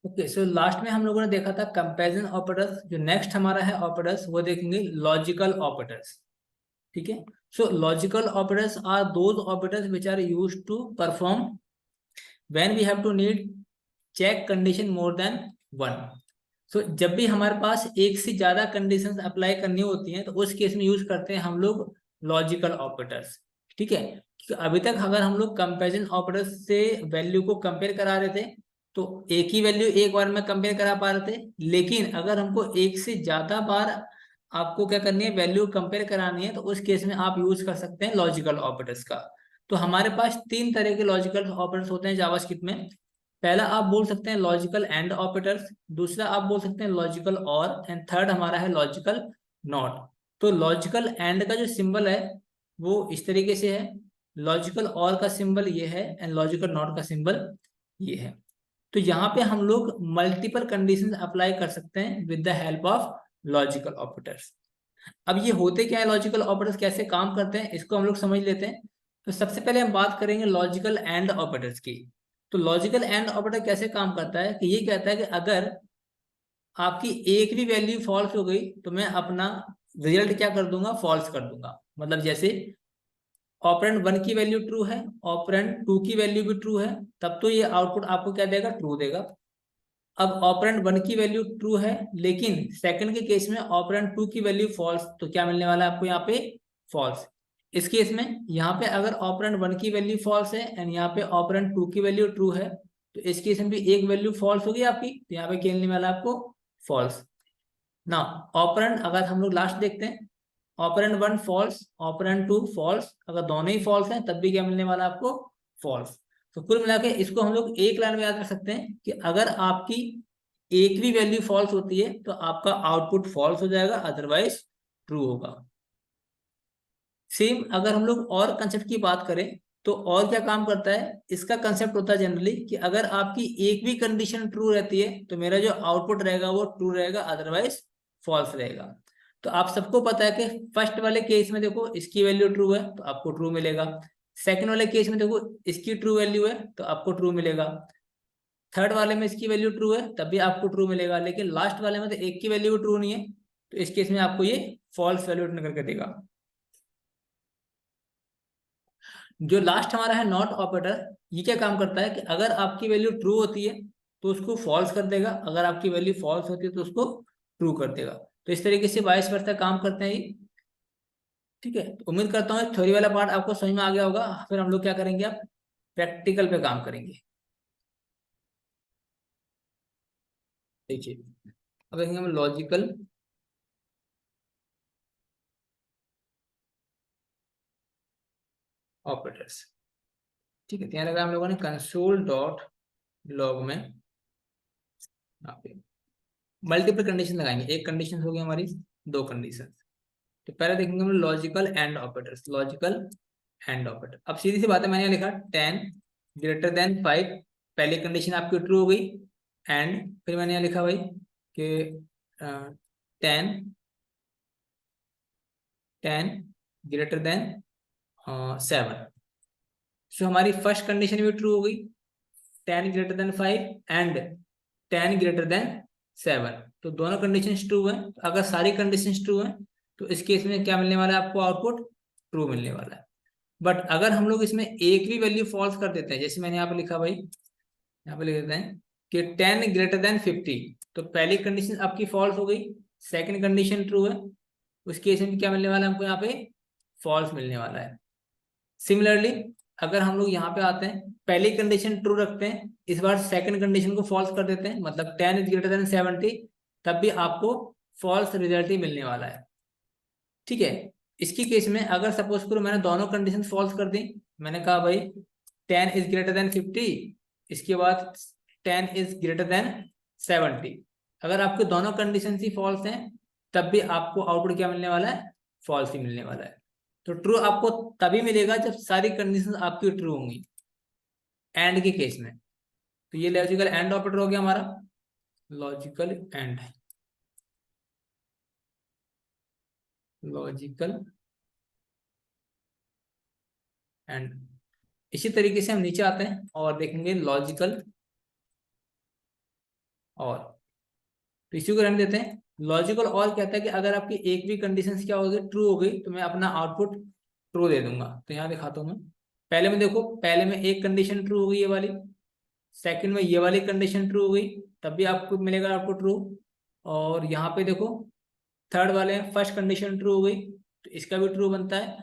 ओके, सो लास्ट में हम लोगों ने देखा था कंपैरिजन ऑपरेटर्स। जो नेक्स्ट हमारा है ऑपरेटर्स, वो देखेंगे लॉजिकल ऑपरेटर्स। ठीक है, so logical operators are those operators which are used to perform when we have to need check condition more than one. So जब भी हमारे पास एक से ज्यादा कंडीशंस अप्लाई करनी होती हैं, तो उस केस में यूज करते हैं हम लोग लॉजिकल ऑपरेटर्स। ठीक है, क्योंकि अभी तक अगर हम लोग कंपैरिजन ऑपरेटर्स से वैल्यू को कंपेयर करा रहे थे, तो एक ही वैल्यू एक बार में कंपेयर करा पा रहे थे। लेकिन अगर हमको एक से ज्यादा बार आपको क्या करनी है, वैल्यू कंपेयर करानी है, तो उस केस में आप यूज कर सकते हैं लॉजिकल ऑपरेटर्स का। तो हमारे पास तीन तरह के लॉजिकल ऑपरेटर्स होते हैं जावास्क्रिप्ट में। पहला आप बोल सकते हैं लॉजिकल एंड ऑपरेटर्स, दूसरा आप बोल सकते हैं लॉजिकल और, एंड थर्ड हमारा है लॉजिकल नॉट। तो लॉजिकल एंड का जो सिंबल है वो इस तरीके से है, लॉजिकल और का सिंबल ये है, एंड लॉजिकल नॉट का सिंबल ये है। तो यहाँ पे हम लोग मल्टीपल कंडीशंस अप्लाई कर सकते हैं with the help of logical operators. अब ये होते क्या है, लॉजिकल ऑपरेटर्स कैसे काम करते हैं इसको हम लोग समझ लेते हैं। तो सबसे पहले हम बात करेंगे लॉजिकल एंड ऑपरेटर्स की। तो लॉजिकल एंड ऑपरेटर कैसे काम करता है कि ये कहता है कि अगर आपकी एक भी वैल्यू फॉल्स हो गई तो मैं अपना रिजल्ट क्या कर दूंगा, फॉल्स कर दूंगा। मतलब जैसे ऑपरेंड 1 की वैल्यू ट्रू है, ऑपरेंड 2 की वैल्यू भी ट्रू है, तब तो ये आउटपुट आपको क्या देगा, ट्रू देगा। अब ऑपरेंड 1 की वैल्यू ट्रू है, लेकिन सेकंड के केस में ऑपरेंड 2 की वैल्यू फॉल्स, तो क्या मिलने वाला है आपको यहाँ पे, फॉल्स। इस केस में यहाँ पे अगर ऑपरेंड 1 की वैल्यू फॉल्स है एंड यहाँ पे ऑपरेंड 2 की वैल्यू ट्रू है, तो इस केस में भी एक वैल्यू फॉल्स होगी आपकी, तो यहाँ पे क्या मिलने वाला है आपको, फॉल्स ना। ऑपरेंड अगर हम लोग लास्ट देखते हैं, ऑपरेंड 1 फॉल्स, ऑपरेंड 2 फॉल्स, अगर दोनों ही फॉल्स हैं तब भी क्या मिलने वाला है आपको, फॉल्स। तो कुल मिला के इसको हम लोग एक लाइन में याद रख सकते हैं कि अगर आपकी एक भी वैल्यू फॉल्स होती है तो आपका आउटपुट फॉल्स हो जाएगा, अदरवाइज ट्रू होगा। सेम अगर हम लोग और कंसेप्ट की बात करें तो और क्या काम करता है, इसका कंसेप्ट होता है जनरली कि अगर आपकी एक भी कंडीशन ट्रू रहती है तो मेरा जो आउटपुट रहेगा वो ट्रू रहेगा, अदरवाइज फॉल्स रहेगा। तो आप सबको पता है कि फर्स्ट वाले केस में देखो इसकी वैल्यू ट्रू है तो आपको ट्रू मिलेगा, सेकंड वाले केस में देखो इसकी ट्रू वैल्यू है तो आपको ट्रू मिलेगा, थर्ड वाले में इसकी वैल्यू ट्रू है तब भी आपको ट्रू मिलेगा, लेकिन लास्ट वाले में तो एक की वैल्यू ट्रू नहीं है, तो इस केस में आपको ये फॉल्स वैल्यू रिटर्न करके देगा। जो लास्ट हमारा है नॉट ऑपरेटर, ये क्या काम करता है कि अगर आपकी वैल्यू ट्रू होती है तो उसको फॉल्स कर देगा, अगर आपकी वैल्यू फॉल्स होती है तो उसको ट्रू कर देगा। तो इस तरीके से वाइस वर्सा काम करते हैं ये। ठीक है, तो उम्मीद करता हूँ थ्योरी वाला पार्ट आपको समझ में आ गया होगा। फिर हम लोग क्या करेंगे, अब प्रैक्टिकल पे काम करेंगे। देखिए, अब देखेंगे हम लॉजिकल ऑपरेटर्स। ठीक है, तो यहाँ लगा हम लोगों ने कंसोल डॉट लॉग में यहाँ पे मल्टीपल कंडीशन लगाएंगे, एक कंडीशन हो गई हमारी, दो कंडीशन। तो पहले देखेंगे हम logical and operators, logical and operator. अब सीधी सी बात है, मैंने लिखा 10 ग्रेटर देन 5, पहली कंडीशन आपकी ट्रू हो गई, एंड फिर मैंने यहाँ लिखा भाई कि 10 10 ग्रेटर देन 7। सो हमारी फर्स्ट कंडीशन भी ट्रू हो गई, 10 greater than 5 and 10 greater than 7। तो दोनों कंडीशन ट्रू हैं। तो अगर सारी कंडीशन ट्रू हैं तो इस केस में क्या मिलने वाला है आपको, आउटपुट ट्रू मिलने वाला है। बट अगर हम लोग इसमें एक भी वैल्यू फॉल्स कर देते हैं, जैसे मैंने यहाँ पे लिखा भाई, यहाँ पे लिख देते हैं कि 10 ग्रेटर देन 50, तो पहली कंडीशन आपकी फॉल्स हो गई, सेकंड कंडीशन ट्रू है, उस केस में क्या मिलने वाला है हमको, यहाँ पे फॉल्स मिलने वाला है। सिमिलरली अगर हम लोग यहाँ पे आते हैं, पहली कंडीशन ट्रू रखते हैं, इस बार सेकंड कंडीशन को फॉल्स कर देते हैं, मतलब 10 इज ग्रेटर देन 70, तब भी आपको फॉल्स रिजल्ट ही मिलने वाला है। ठीक है, इसकी केस में अगर सपोज करो मैंने दोनों कंडीशन फॉल्स कर दी, मैंने कहा भाई 10 इज ग्रेटर देन 50, इसके बाद 10 इज ग्रेटर देन 70, अगर आपके दोनों कंडीशन ही फॉल्स हैं तब भी आपको आउटपुट क्या मिलने वाला है, फॉल्स ही मिलने वाला है। तो ट्रू आपको तभी मिलेगा जब सारी कंडीशन आपकी ट्रू होंगी, एंड के केस में। तो ये लॉजिकल एंड ऑपरेटर हो गया हमारा, लॉजिकल एंड, लॉजिकल एंड। इसी तरीके से हम नीचे आते हैं और देखेंगे लॉजिकल और, तो इसी को रहने देते हैं। लॉजिकल और कहता है कि अगर आपकी एक भी कंडीशन क्या हो गई, ट्रू हो गई, तो मैं अपना आउटपुट ट्रू दे दूंगा। तो यहाँ दिखाता हूँ मैं, पहले में देखो, पहले में एक कंडीशन ट्रू हो गई ये वाली, सेकंड में ये वाली कंडीशन ट्रू हो गई, तब भी आपको मिलेगा आपको ट्रू। और यहाँ पे देखो थर्ड वाले में फर्स्ट कंडीशन ट्रू हो गई तो इसका भी ट्रू बनता है,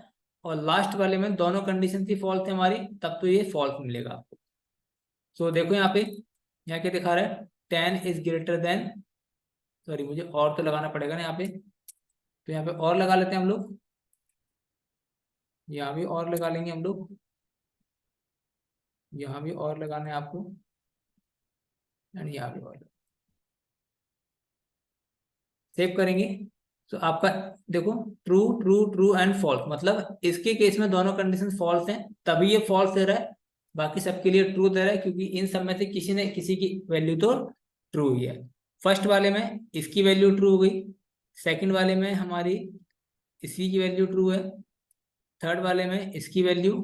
और लास्ट वाले में दोनों कंडीशन थी फॉल्स थी हमारी, तब तो ये फॉल्स मिलेगा आपको। तो देखो यहाँ पे, यहाँ क्या दिखा रहा है, 10 इज ग्रेटर देन, सॉरी मुझे और तो लगाना पड़ेगा ना यहाँ पे, तो यहाँ पे और लगा लेते हैं हम लोग, यहाँ भी और लगा लेंगे हम लोग, यहाँ भी और लगाना है आपको, एंड यहाँ भी और सेव करेंगे। तो आपका देखो true true true and false, मतलब इसके केस में दोनों कंडीशन फॉल्स हैं तभी ये फॉल्स दे रहा है, बाकी सबके लिए ट्रू दे रहा है, क्योंकि इन सब में से किसी ने किसी की वैल्यू तो ट्रू ही है। फर्स्ट वाले में इसकी वैल्यू ट्रू हो गई, सेकंड वाले में हमारी इसकी की वैल्यू ट्रू है, थर्ड वाले में इसकी वैल्यू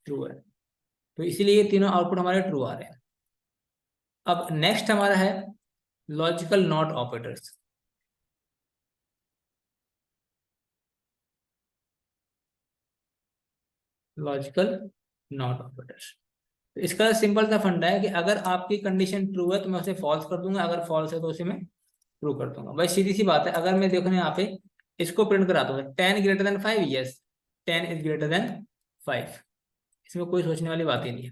ट्रू है। तो इसीलिए ये तीनों आउटपुट हमारे ट्रू आ रहे हैं। अब नेक्स्ट हमारा है logical not operators. Logical not operators, तो इसका सिंपल सा फंडा है कि अगर आपकी कंडीशन ट्रू है तो मैं उसे फॉल्स कर दूंगा, अगर फॉल्स है तो उसे मैं ट्रू कर दूंगा। भाई सीधी सी बात है। अगर मैं देखो ना यहाँ पे इसको प्रिंट कराता हूँ, 10 greater than 5, yes 10 is greater than 5, इसमें कोई सोचने वाली बात ही नहीं है।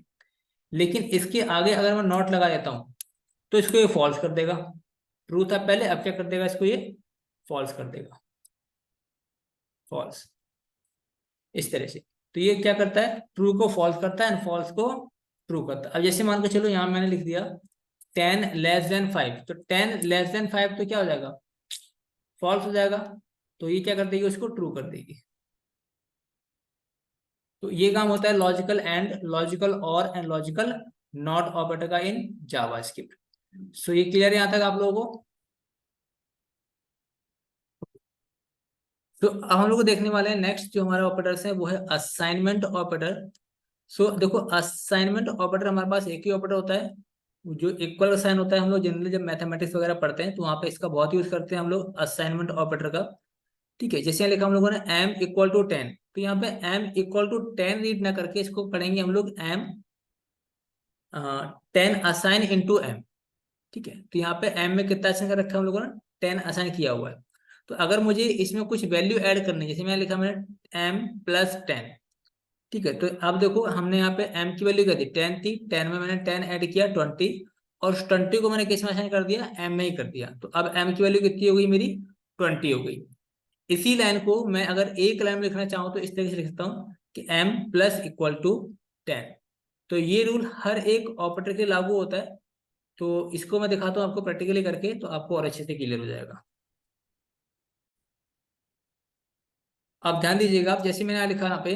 लेकिन इसके आगे अगर मैं नॉट लगा देता हूँ तो इसको ये फॉल्स कर देगा। ट्रू था पहले, अब क्या कर देगा, इसको ये फॉल्स कर देगा, फॉल्स, इस तरह से। तो ये क्या करता है, ट्रू को फॉल्स करता है एंड फॉल्स को ट्रू करता है। अब जैसे मान के चलो यहाँ मैंने लिख दिया 10 <5, तो 10 <5 तो क्या हो जाएगा, फॉल्स हो जाएगा। तो ये क्या कर देगी, उसको ट्रू कर देगी। तो ये काम होता है लॉजिकल एंड, लॉजिकल और एंड लॉजिकल नॉट ऑपरेटर का इन जावास्क्रिप्ट। सो ये क्लियर है यहाँ तक आप लोगों को। तो अब हम लोग को देखने वाले हैं नेक्स्ट जो हमारा ऑपरेटर्स है वो है असाइनमेंट ऑपरेटर। सो देखो असाइनमेंट ऑपरेटर हमारे पास एक ही ऑपरेटर होता है जो इक्वल साइन होता है। हम लोग जनरली जब मैथमेटिक्स वगैरह पढ़ते हैं तो वहाँ पे इसका बहुत यूज करते हैं हम लोग असाइनमेंट ऑपरेटर का। ठीक है, जैसे यहाँ लिखा हम लोगों ने m = 10, तो यहाँ पे m = 10 रीड ना करके इसको पढ़ेंगे हम लोग m 10 assign × m। ठीक है, तो यहाँ पे m में कितना असाइन कर रखा है हम लोगों ने, 10 असाइन किया हुआ है। तो अगर मुझे इसमें कुछ वैल्यू ऐड करनी है, जैसे मैंने लिखा मैंने m + 10, ठीक है, तो अब देखो हमने यहाँ पे m की वैल्यू क्या थी, 10 थी, 10 में मैंने 10 ऐड किया 20, और 20 को मैंने किस में असाइन कर दिया, m में ही कर दिया। तो अब m की वैल्यू कितनी हो गई मेरी, 20 हो गई। इसी लाइन को मैं अगर एक लाइन में लिखना चाहूँ तो इस तरीके से लिख सकता हूँ कि m +=10। तो ये रूल हर एक ऑपरेटर के लागू होता है। तो इसको मैं दिखाता हूँ आपको प्रैक्टिकली करके, तो आपको और अच्छे से क्लियर हो जाएगा। अब ध्यान दीजिएगा, आप जैसे मैंने यहाँ लिखा, यहाँ पे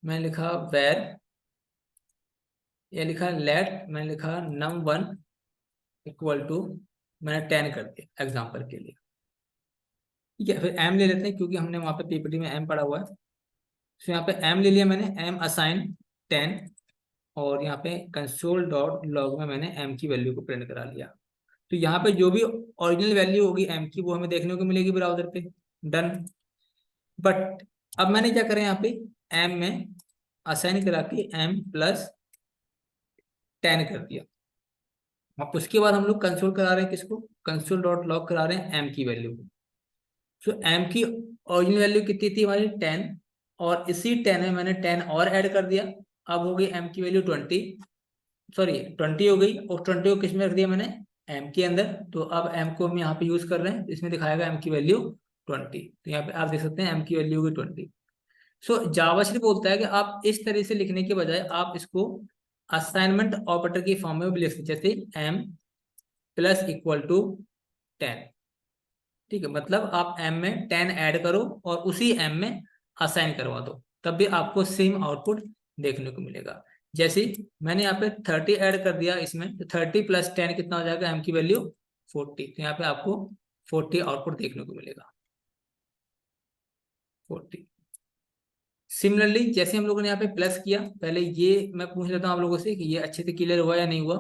मैंने लिखा वेर, ये लिखा लेट, मैंने लिखा num1 = मैंने 10 कर दिया एग्जाम्पल के लिए। ठीक है, फिर m ले लेते हैं क्योंकि हमने वहाँ पे पीपीटी में m पढ़ा हुआ है। तो यहाँ पे m ले लिया मैंने, m assign 10, और यहाँ पे console.log में मैंने m की वैल्यू को प्रिंट करा लिया। तो यहाँ पे जो भी ओरिजिनल वैल्यू होगी m की वो हमें देखने को मिलेगी ब्राउजर पे। डन। बट अब मैंने क्या करें, यहाँ पे m में असाइन करा के m +10 कर दिया। अब उसके बाद हम लोग कंसोल करा रहे हैं किसको, console.log करा रहे हैं m की वैल्यू को। तो m की ओरिजिनल वैल्यू कितनी थी हमारी, 10, और इसी 10 में मैंने 10 और ऐड कर दिया। अब हो गई m की वैल्यू 20, सॉरी 20 हो गई, और 20 को किस में रख दिया मैंने, m के अंदर। तो अब m को हम यहाँ पे यूज कर रहे हैं, इसमें दिखाएगा m की वैल्यू 20। तो यहाँ पे आप देख सकते हैं m की वैल्यू होगी 20। सो जावास्क्रिप्ट बोलता है कि आप इस तरह से लिखने के बजाय आप इसको असाइनमेंट ऑपरेटर की फॉर्म में भी लिख सकते, जैसे m +=10। ठीक है, मतलब आप m में 10 ऐड करो और उसी m में असाइन करवा दो, तब भी आपको सेम आउटपुट देखने को मिलेगा। जैसे मैंने यहाँ पे 30 ऐड कर दिया इसमें, तो 30 + 10 कितना हो जाएगा, m की वैल्यू 40। तो यहाँ पे आपको 40 आउटपुट देखने को मिलेगा, 40। सिमिलरली जैसे हम लोगों ने यहाँ पे प्लस किया, पहले ये मैं पूछ लेता हूँ आप लोगों से कि ये अच्छे से क्लियर हुआ या नहीं हुआ।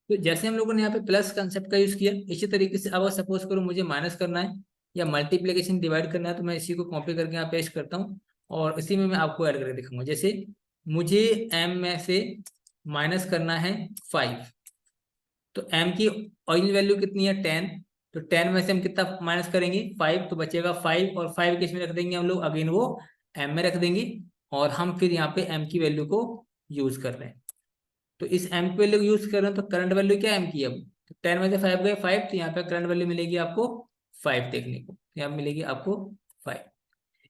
तो जैसे हम लोगों ने यहाँ पे प्लस कंसेप्ट का यूज किया, इसी तरीके से अब सपोज करो मुझे माइनस करना है या मल्टीप्लिकेशन डिवाइड करना है, तो मैं इसी को कॉपी करके यहाँ पेस्ट करता हूँ और इसी में मैं आपको ऐड करके दिखाऊंगा। जैसे मुझे m में से माइनस करना है 5, तो m की ओरिजिनल वैल्यू कितनी है, 10। तो 10 में से हम कितना माइनस करेंगे, 5, तो बचेगा 5, और 5 किस में रख देंगे हम लोग, अगेन वो m में रख देंगे। और हम फिर यहाँ पे m की वैल्यू को यूज कर रहे हैं। तो इस m की वैल्यू यूज कर रहे हैं, तो करंट वैल्यू क्या है m की, अब तो 10 में से 5 गए 5, तो यहाँ पे करंट वैल्यू मिलेगी आपको 5 देखने को, यहाँ मिलेगी आपको 5।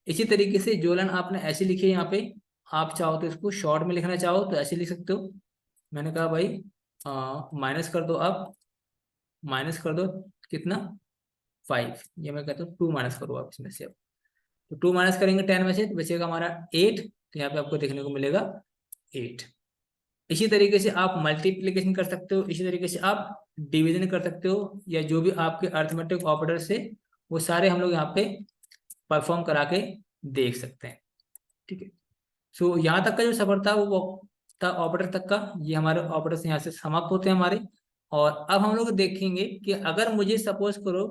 इसी तरीके से जो लाइन आपने ऐसी लिखी है यहाँ पे, आप चाहो तो इसको शॉर्ट में लिखना चाहो तो ऐसे लिख सकते हो। मैंने कहा भाई माइनस कर दो, अब माइनस कर दो कितना, 5, ये मैं कहता हूँ 2 माइनस करो आप इसमें से। अब तो 2 माइनस करेंगे 10 में से, तो बचेगा हमारा 8, तो यहाँ पे आपको देखने को मिलेगा 8। इसी तरीके से आप मल्टीप्लिकेशन कर सकते हो, इसी तरीके से आप डिवीजन कर सकते हो, या जो भी आपके अर्थमेटिक ऑपरेटर से वो सारे हम लोग यहाँ पे परफॉर्म करा के देख सकते हैं। ठीक है, सो यहाँ तक का जो सफर था वो था ऑपरेटर तक का। ये हमारे ऑपरेटर्स यहाँ से समाप्त होते हैं हमारे। और अब हम लोग देखेंगे कि अगर मुझे सपोज करो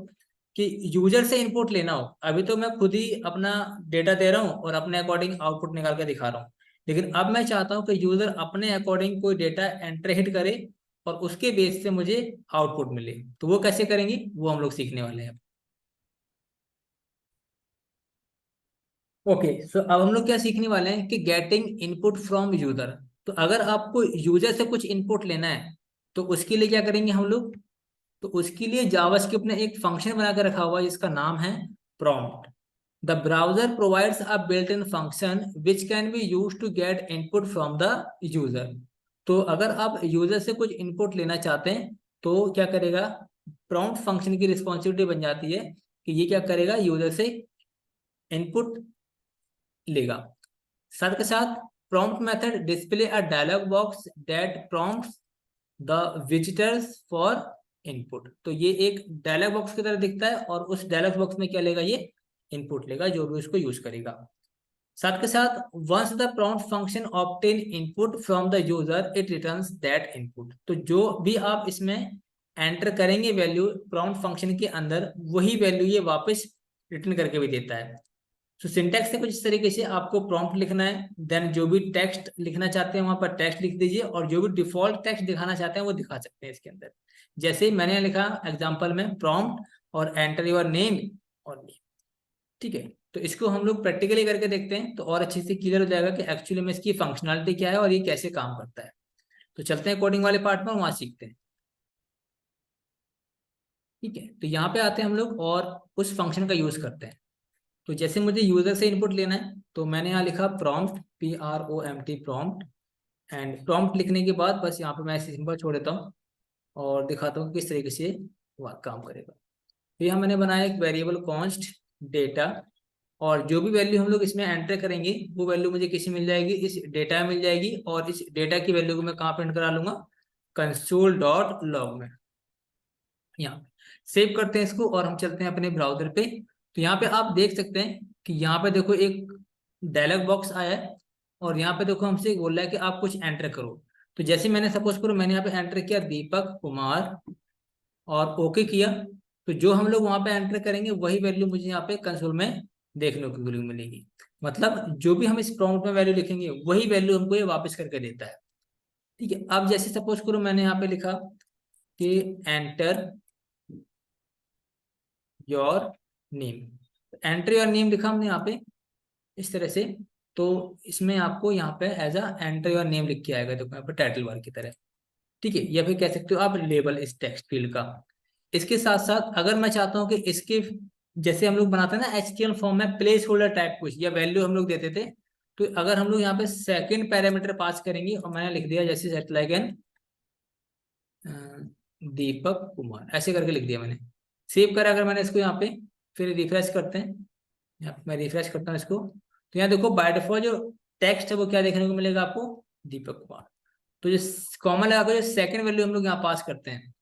कि यूजर से इनपुट लेना हो, अभी तो मैं खुद ही अपना डेटा दे रहा हूँ और अपने अकॉर्डिंग आउटपुट निकाल के दिखा रहा हूँ, लेकिन अब मैं चाहता हूँ कि यूजर अपने अकॉर्डिंग कोई डेटा एंटर हिट करे और उसके बेस से मुझे आउटपुट मिले। तो वो कैसे करेंगे वो हम लोग सीखने वाले हैं। ओके, सो अब हम लोग क्या सीखने वाले हैं कि गेटिंग इनपुट फ्रॉम यूजर। तो अगर आपको यूजर से कुछ इनपुट लेना है तो उसके लिए क्या करेंगे हम लोग, तो उसके लिए जावास्क्रिप्ट ने एक फंक्शन बना के रखा हुआ है जिसका नाम है prompt. The browser provides a built in function which can be use to get input from the user. तो अगर आप यूजर से कुछ इनपुट लेना चाहते हैं तो क्या करेगा, प्रॉम्प्ट फंक्शन की रिस्पॉन्सिबिलिटी बन जाती है कि ये क्या करेगा, यूजर से इनपुट लेगा। साथ के साथ prompt method display a dialog box that prompts the visitors for input. तो ये एक डायलॉग बॉक्स की तरह दिखता है और उस डायलॉग बॉक्स में क्या लेगा, ये इनपुट लेगा जो भी उसको यूज करेगा। साथ के साथ once the prompt function obtain input from the user it returns that input. तो जो भी आप इसमें एंटर करेंगे वैल्यू प्रॉम्प्ट फंक्शन के अंदर, वही वैल्यू ये वापस रिटर्न करके भी देता है। तो सिंटैक्स से कुछ इस तरीके से आपको प्रॉम्प्ट लिखना है, देन जो भी टेक्स्ट लिखना चाहते हैं वहां पर टेक्स्ट लिख दीजिए और जो भी डिफॉल्ट टेक्स्ट दिखाना चाहते हैं वो दिखा सकते हैं इसके अंदर। जैसे मैंने लिखा एग्जांपल में प्रॉम्प्ट और एंटर योर नेम और नेम। ठीक है, तो इसको हम लोग प्रैक्टिकली करके देखते हैं तो और अच्छे से क्लियर हो जाएगा कि एक्चुअली में इसकी फंक्शनलिटी क्या है और ये कैसे काम करता है। तो चलते हैं कोडिंग वाले पार्ट में, वहां सीखते हैं। ठीक है, तो यहाँ पे आते हैं हम लोग और उस फंक्शन का यूज करते हैं। तो जैसे मुझे यूजर से इनपुट लेना है तो मैंने यहाँ लिखा prompt, PROMPT prompt. And prompt लिखने के बाद बस यहाँ पे मैं ऐसे सिंपल छोड़ देता हूँ और दिखाता हूँ किस तरीके से वह काम करेगा। तो यहाँ मैंने बनाया एक वेरिएबल कॉन्स्ट डेटा, और जो भी वैल्यू हम लोग इसमें एंटर करेंगे वो वैल्यू मुझे किसी मिल जाएगी, इस डेटा में मिल जाएगी। और इस डेटा की वैल्यू को मैं कहाँ प्रिंट करा लूंगा, console.log में। यहाँ सेव करते हैं इसको और हम चलते हैं अपने ब्राउजर पे। तो यहाँ पे आप देख सकते हैं कि यहाँ पे देखो एक डायलॉग बॉक्स आया है और यहाँ पे देखो हमसे बोल रहा है कि आप कुछ एंटर करो। तो जैसे मैंने सपोज करो मैंने यहाँ पे एंटर किया दीपक कुमार और ओके किया, तो जो हम लोग वहां पे एंटर करेंगे वही वैल्यू मुझे यहाँ पे कंसोल में देखने को वैल्यू मिलेगी। मतलब जो भी हम इस प्रॉम्प्ट में वैल्यू लिखेंगे वही वैल्यू हमको ये वापस करके देता है। ठीक है, अब जैसे सपोज करो मैंने यहाँ पे लिखा कि enter your name. Enter your name लिखा हमने यहाँ पे इस तरह से। तो इसमें आपको यहाँ पे as a enter your name लिख के आएगा, देखो यहाँ पे टाइटल बार की तरह। ठीक है, या फिर कह सकते हो आप लेबल इस टेक्स्ट फील्ड का। इसके साथ साथ अगर मैं चाहता हूँ कि इसके जैसे हम लोग बनाते हैं ना HTML फॉर्म में प्लेस होल्डर टाइप कुछ या वैल्यू हम लोग देते थे, तो अगर हम लोग यहाँ पे सेकंड पैरामीटर पास करेंगे और मैंने लिख दिया जैसे set like an Deepak Kumar ऐसे करके लिख दिया मैंने, सेव करा अगर मैंने इसको यहाँ पे, फिर रिफ्रेश करते हैं। यहाँ पे मैं रिफ्रेश करता हूँ इसको, तो यहाँ देखो बाय डिफॉल्ट जो टेक्स्ट है वो क्या देखने को मिलेगा आपको, दीपक कुमार। तो जो कॉमन लगा कर जो सेकंड वैल्यू हम लोग यहाँ पास करते हैं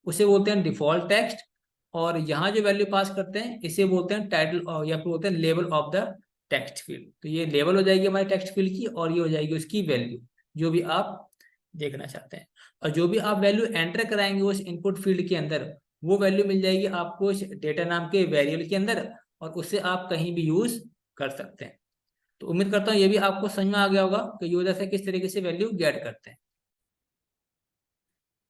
उसे बोलते हैं डिफॉल्ट टेक्स्ट। और यहाँ जो वैल्यू पास करते हैं इसे बोलते हैं टाइटल या फिर बोलते हैं level of the text field. तो ये लेवल हो जाएगी हमारे टेक्स्ट फील्ड की और ये हो जाएगी उसकी वैल्यू जो भी आप देखना चाहते हैं। और जो भी आप वैल्यू एंटर कराएंगे उस इनपुट फील्ड के अंदर वो वैल्यू मिल जाएगी आपको इस डेटा नाम के वेरिएबल के अंदर, और उससे आप कहीं भी यूज कर सकते हैं। तो उम्मीद करता हूँ ये भी आपको समझ में आ गया होगा कि यूजर से किस तरीके से वैल्यू गेट करते हैं।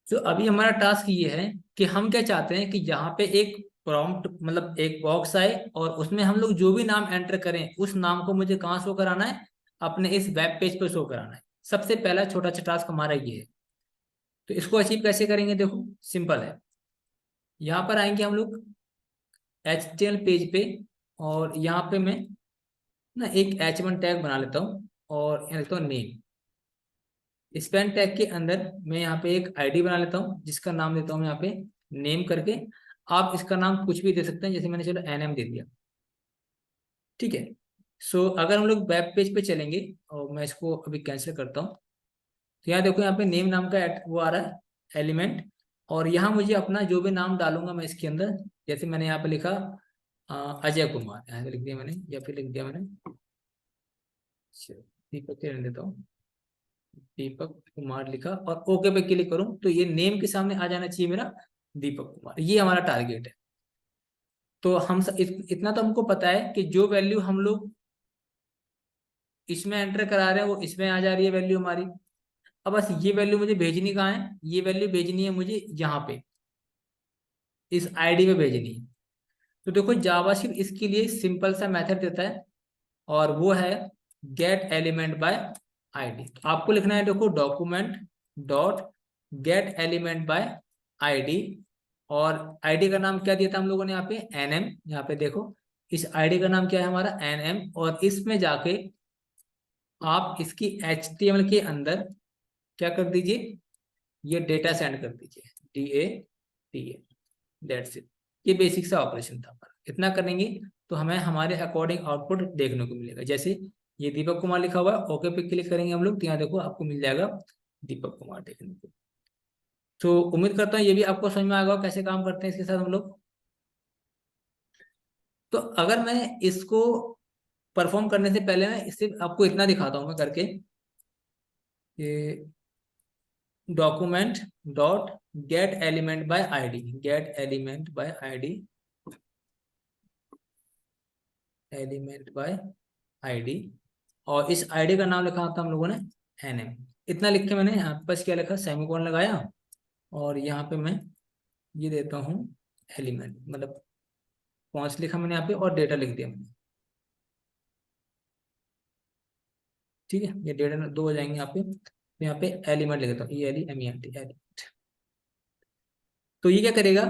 तो अभी हमारा टास्क ये है कि हम क्या चाहते हैं कि यहाँ पे एक प्रॉम्प्ट मतलब एक बॉक्स आए और उसमें हम लोग जो भी नाम एंटर करें उस नाम को मुझे कहाँ शो कराना है, अपने इस वेब पेज पे शो कराना है। सबसे पहला छोटा सा टास्क हमारा ये है। तो इसको अचीव कैसे करेंगे, देखो सिंपल है। यहाँ पर आएंगे हम लोग HTML पेज पे और यहाँ पे मैं ना एक H1 टैग बना लेता हूँ और यहाँ लिखता हूँ नेम। स्पैन टैग के अंदर मैं यहाँ पे एक आईडी बना लेता हूँ जिसका नाम देता हूँ यहाँ पे नेम करके। आप इसका नाम कुछ भी दे सकते हैं, जैसे मैंने चलो NM दे दिया। ठीक है, सो अगर हम लोग वेब पेज पे चलेंगे और मैं इसको अभी कैंसिल करता हूँ, तो यहाँ देखो यहाँ पे नेम नाम का वो आ रहा है एलिमेंट। और यहाँ मुझे अपना जो भी नाम डालूंगा मैं इसके अंदर, जैसे मैंने यहाँ पे लिखा अजय कुमार यहाँ पे लिख दिया मैंने, या फिर लिख दिया मैंने, चलो, दीपक के रहने देता हूँ, दीपक कुमार लिखा और ओके पे क्लिक करूँ तो ये नेम के सामने आ जाना चाहिए मेरा दीपक कुमार। ये हमारा टारगेट है। तो इतना तो हमको पता है कि जो वैल्यू हम लोग इसमें एंटर करा रहे हैं वो इसमें आ जा रही है वैल्यू हमारी। अब बस ये वैल्यू मुझे भेजनी कहाँ है, ये वैल्यू भेजनी है मुझे यहाँ पे, इस आईडी पे भेजनी है। तो देखो जावास्क्रिप्ट इसके लिए सिंपल सा मेथड देता है और वो है गेट एलिमेंट बाय आईडी। तो आपको लिखना है, देखो document dot gate element by ID, और आईडी का नाम क्या दिया था हम लोगों ने यहाँ पे, एनएम। यहाँ पे देखो इस आईडी का नाम क्या है हमारा, एनएम, और इसमें जाके आप इसकी एचटीएमएल के अंदर क्या कर दीजिए, ये डेटा सेंड कर दीजिए, DATA, दैट्स इट। ये बेसिक सा ऑपरेशन था हमारा। इतना करेंगे तो हमें हमारे अकॉर्डिंग आउटपुट देखने को मिलेगा। जैसे ये दीपक कुमार लिखा हुआ है, ओके पे क्लिक करेंगे हम लोग तो यहाँ देखो आपको मिल जाएगा दीपक कुमार देखने को। तो उम्मीद करता हूँ ये भी आपको समझ में आएगा कैसे काम करते हैं इसके साथ हम लोग। तो अगर मैं इसको परफॉर्म करने से पहले मैं इससे आपको इतना दिखाता हूँ मैं करके, document dot gate element by ID, gate element by ID, element by ID, और इस आईडी का नाम लिखा था हम लोगों ने एनएम। इतना लिख के मैंने यहाँ पे बस क्या लिखा, सेमीकोलन लगाया, और यहाँ पे मैं ये देता हूँ एलिमेंट, मतलब पॉइंट्स लिखा मैंने यहाँ पे और डेटा लिख दिया मैंने। ठीक है, ये डेटा दो हो जाएंगे यहाँ पे। तो यहाँ पे एलिमेंट लिख देता हूँ, ELEMENT, एलिमेंट। तो ये क्या करेगा,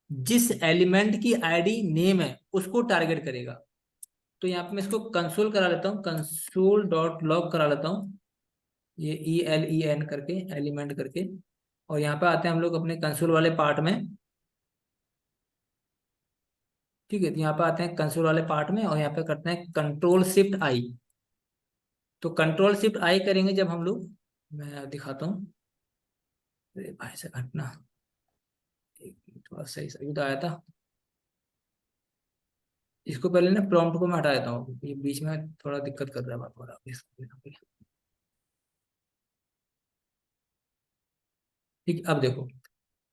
जिस एलिमेंट की आईडी नेम है उसको टारगेट करेगा। तो यहाँ पे मैं इसको कंसोल करा लेता हूँ, कंसोल डॉट लॉग करा लेता हूँ, ये ELEN करके, एलिमेंट करके। और यहाँ पे आते हैं हम लोग अपने कंसोल वाले पार्ट में। ठीक है, तो यहाँ पे आते हैं कंसोल वाले पार्ट में और यहाँ पे करते हैं कंट्रोल-Shift-I। तो कंट्रोल-Shift-I करेंगे जब हम लोग, मैं दिखाता हूँ, अरे भाई से घटना, थोड़ा सही सही तो आया था। इसको पहले ना प्रॉम्प्ट को मैं हटा देता हूँ, ये बीच में थोड़ा दिक्कत कर रहा है बात हो रहा है। ठीक, अब देखो,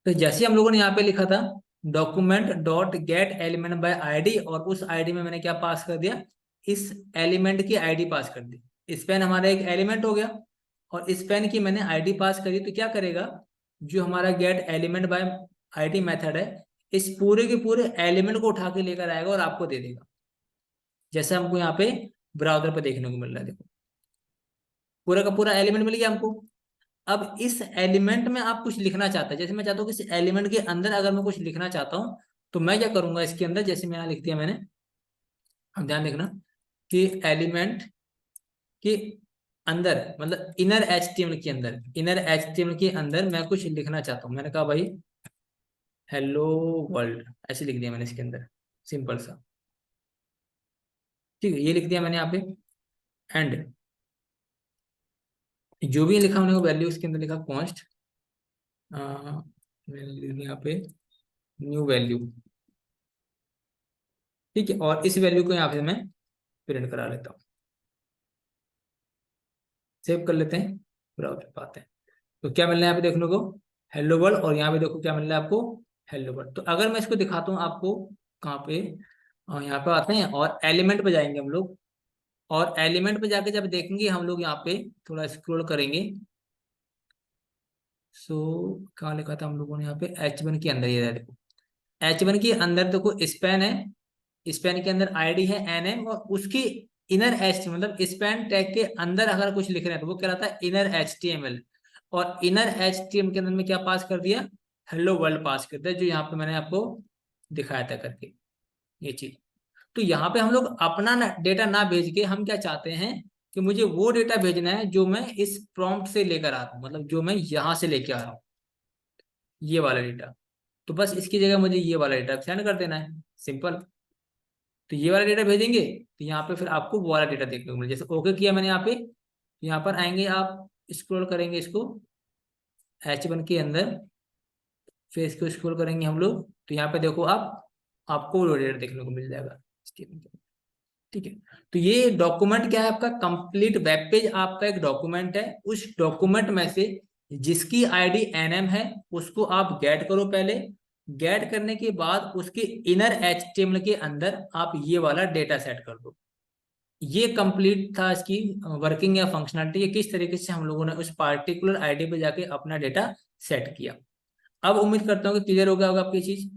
तो जैसे हम लोगों ने यहाँ पे लिखा था document dot gate element by ID, और उस आईडी में मैंने क्या पास कर दिया, इस एलिमेंट की आईडी पास कर दी। स्पेन हमारा एक एलिमेंट हो गया और स्पेन की मैंने आईडी पास करी। तो क्या करेगा, जो हमारा gate element by ID method है, इस पूरे के पूरे एलिमेंट को उठा के लेकर आएगा और आपको दे देगा, जैसे हमको यहाँ पे ब्राउजर पे देखने को मिल रहा है। देखो पूरा का पूरा एलिमेंट मिल गया हमको। अब इस एलिमेंट में आप कुछ लिखना चाहते हैं, जैसे मैं चाहता हूँ कि इस एलिमेंट के अंदर अगर मैं कुछ लिखना चाहता हूँ तो मैं क्या करूंगा, इसके अंदर जैसे मैं यहाँ लिख दिया मैंने, अब ध्यान देखना कि एलिमेंट के अंदर, मतलब इनर HTML के अंदर, इनर HTML के अंदर मैं कुछ लिखना चाहता हूँ। मैंने कहा भाई हेलो वर्ल्ड, ऐसे लिख दिया मैंने इसके अंदर, सिंपल सा। ठीक है, ये लिख दिया मैंने यहाँ पे। एंड जो भी लिखा मैंने वो वैल्यू इसके अंदर लिखा कॉन्स्ट, मैंने लिख दिया यहाँ पे न्यू वैल्यू। ठीक है, और इस वैल्यू को यहाँ पे मैं प्रिंट करा लेता हूँ, सेव कर लेते हैं, ब्राउजर पे आते हैं। तो क्या मिल रहा है यहाँ पे देखने को, हेलो वर्ल्ड, और यहाँ पे देखो क्या मिल रहा है आपको, हेलो वर्ल्ड। तो अगर मैं इसको दिखाता हूँ आपको कहाँ पे, यहाँ पे आते हैं और एलिमेंट पे जाएंगे हम लोग, और एलिमेंट पे जाके जब देखेंगे हम लोग यहाँ पे थोड़ा स्क्रॉल करेंगे, सो कहाँ लिखा था हम लोगों ने यहाँ पे, H1 के अंदर, ये देखो H1 के अंदर देखो स्पैन है, स्पैन के अंदर आईडी है NM, और उसकी इनर एच मतलब स्पैन टैग के अंदर अगर कुछ लिख रहे हैं तो वो क्या रहता है, इनर HTML। और इनर HTML के अंदर में क्या पास कर दिया, हेलो वर्ल्ड पास कर दिया, जो यहाँ पे मैंने आपको दिखाया था करके ये चीज। तो यहाँ पे हम लोग अपना डेटा ना भेज के हम क्या चाहते हैं कि मुझे वो डेटा भेजना है जो मैं इस प्रॉम्प्ट से लेकर आ रहा हूँ, मतलब जो मैं यहाँ से लेके आ रहा हूँ, ये वाला डेटा। तो बस इसकी जगह मुझे ये वाला डेटा सेंड कर देना है, सिंपल। तो ये वाला डेटा भेजेंगे तो यहाँ पे फिर आपको वो वाला डेटा देखने को मिले, जैसे ओके किया मैंने यहाँ पे, यहाँ पर आएंगे आप, स्क्रॉल करेंगे इसको H1 के अंदर, फिर इसको स्क्रॉल करेंगे हम लोग, तो यहाँ पे देखो आप आपको वो डेटा देखने को मिल जाएगा HTML के अंदर। ठीक है, तो ये डॉक्यूमेंट क्या है आपका, कंप्लीट वेब पेज आपका एक डॉक्यूमेंट है। उस डॉक्यूमेंट में से जिसकी आईडी एनएम है उसको आप गेट करो पहले। गेट करने के बाद उसके इनर एचटीएमएल के अंदर आप ये वाला डेटा सेट कर दो। ये कंप्लीट था इसकी वर्किंग या फंक्शनलिटी, ये किस तरीके से हम लोगों ने उस पार्टिकुलर आईडी पे जाके अपना डेटा सेट किया। अब उम्मीद करता हूँ कि क्लियर हो गया होगा आपकी चीज।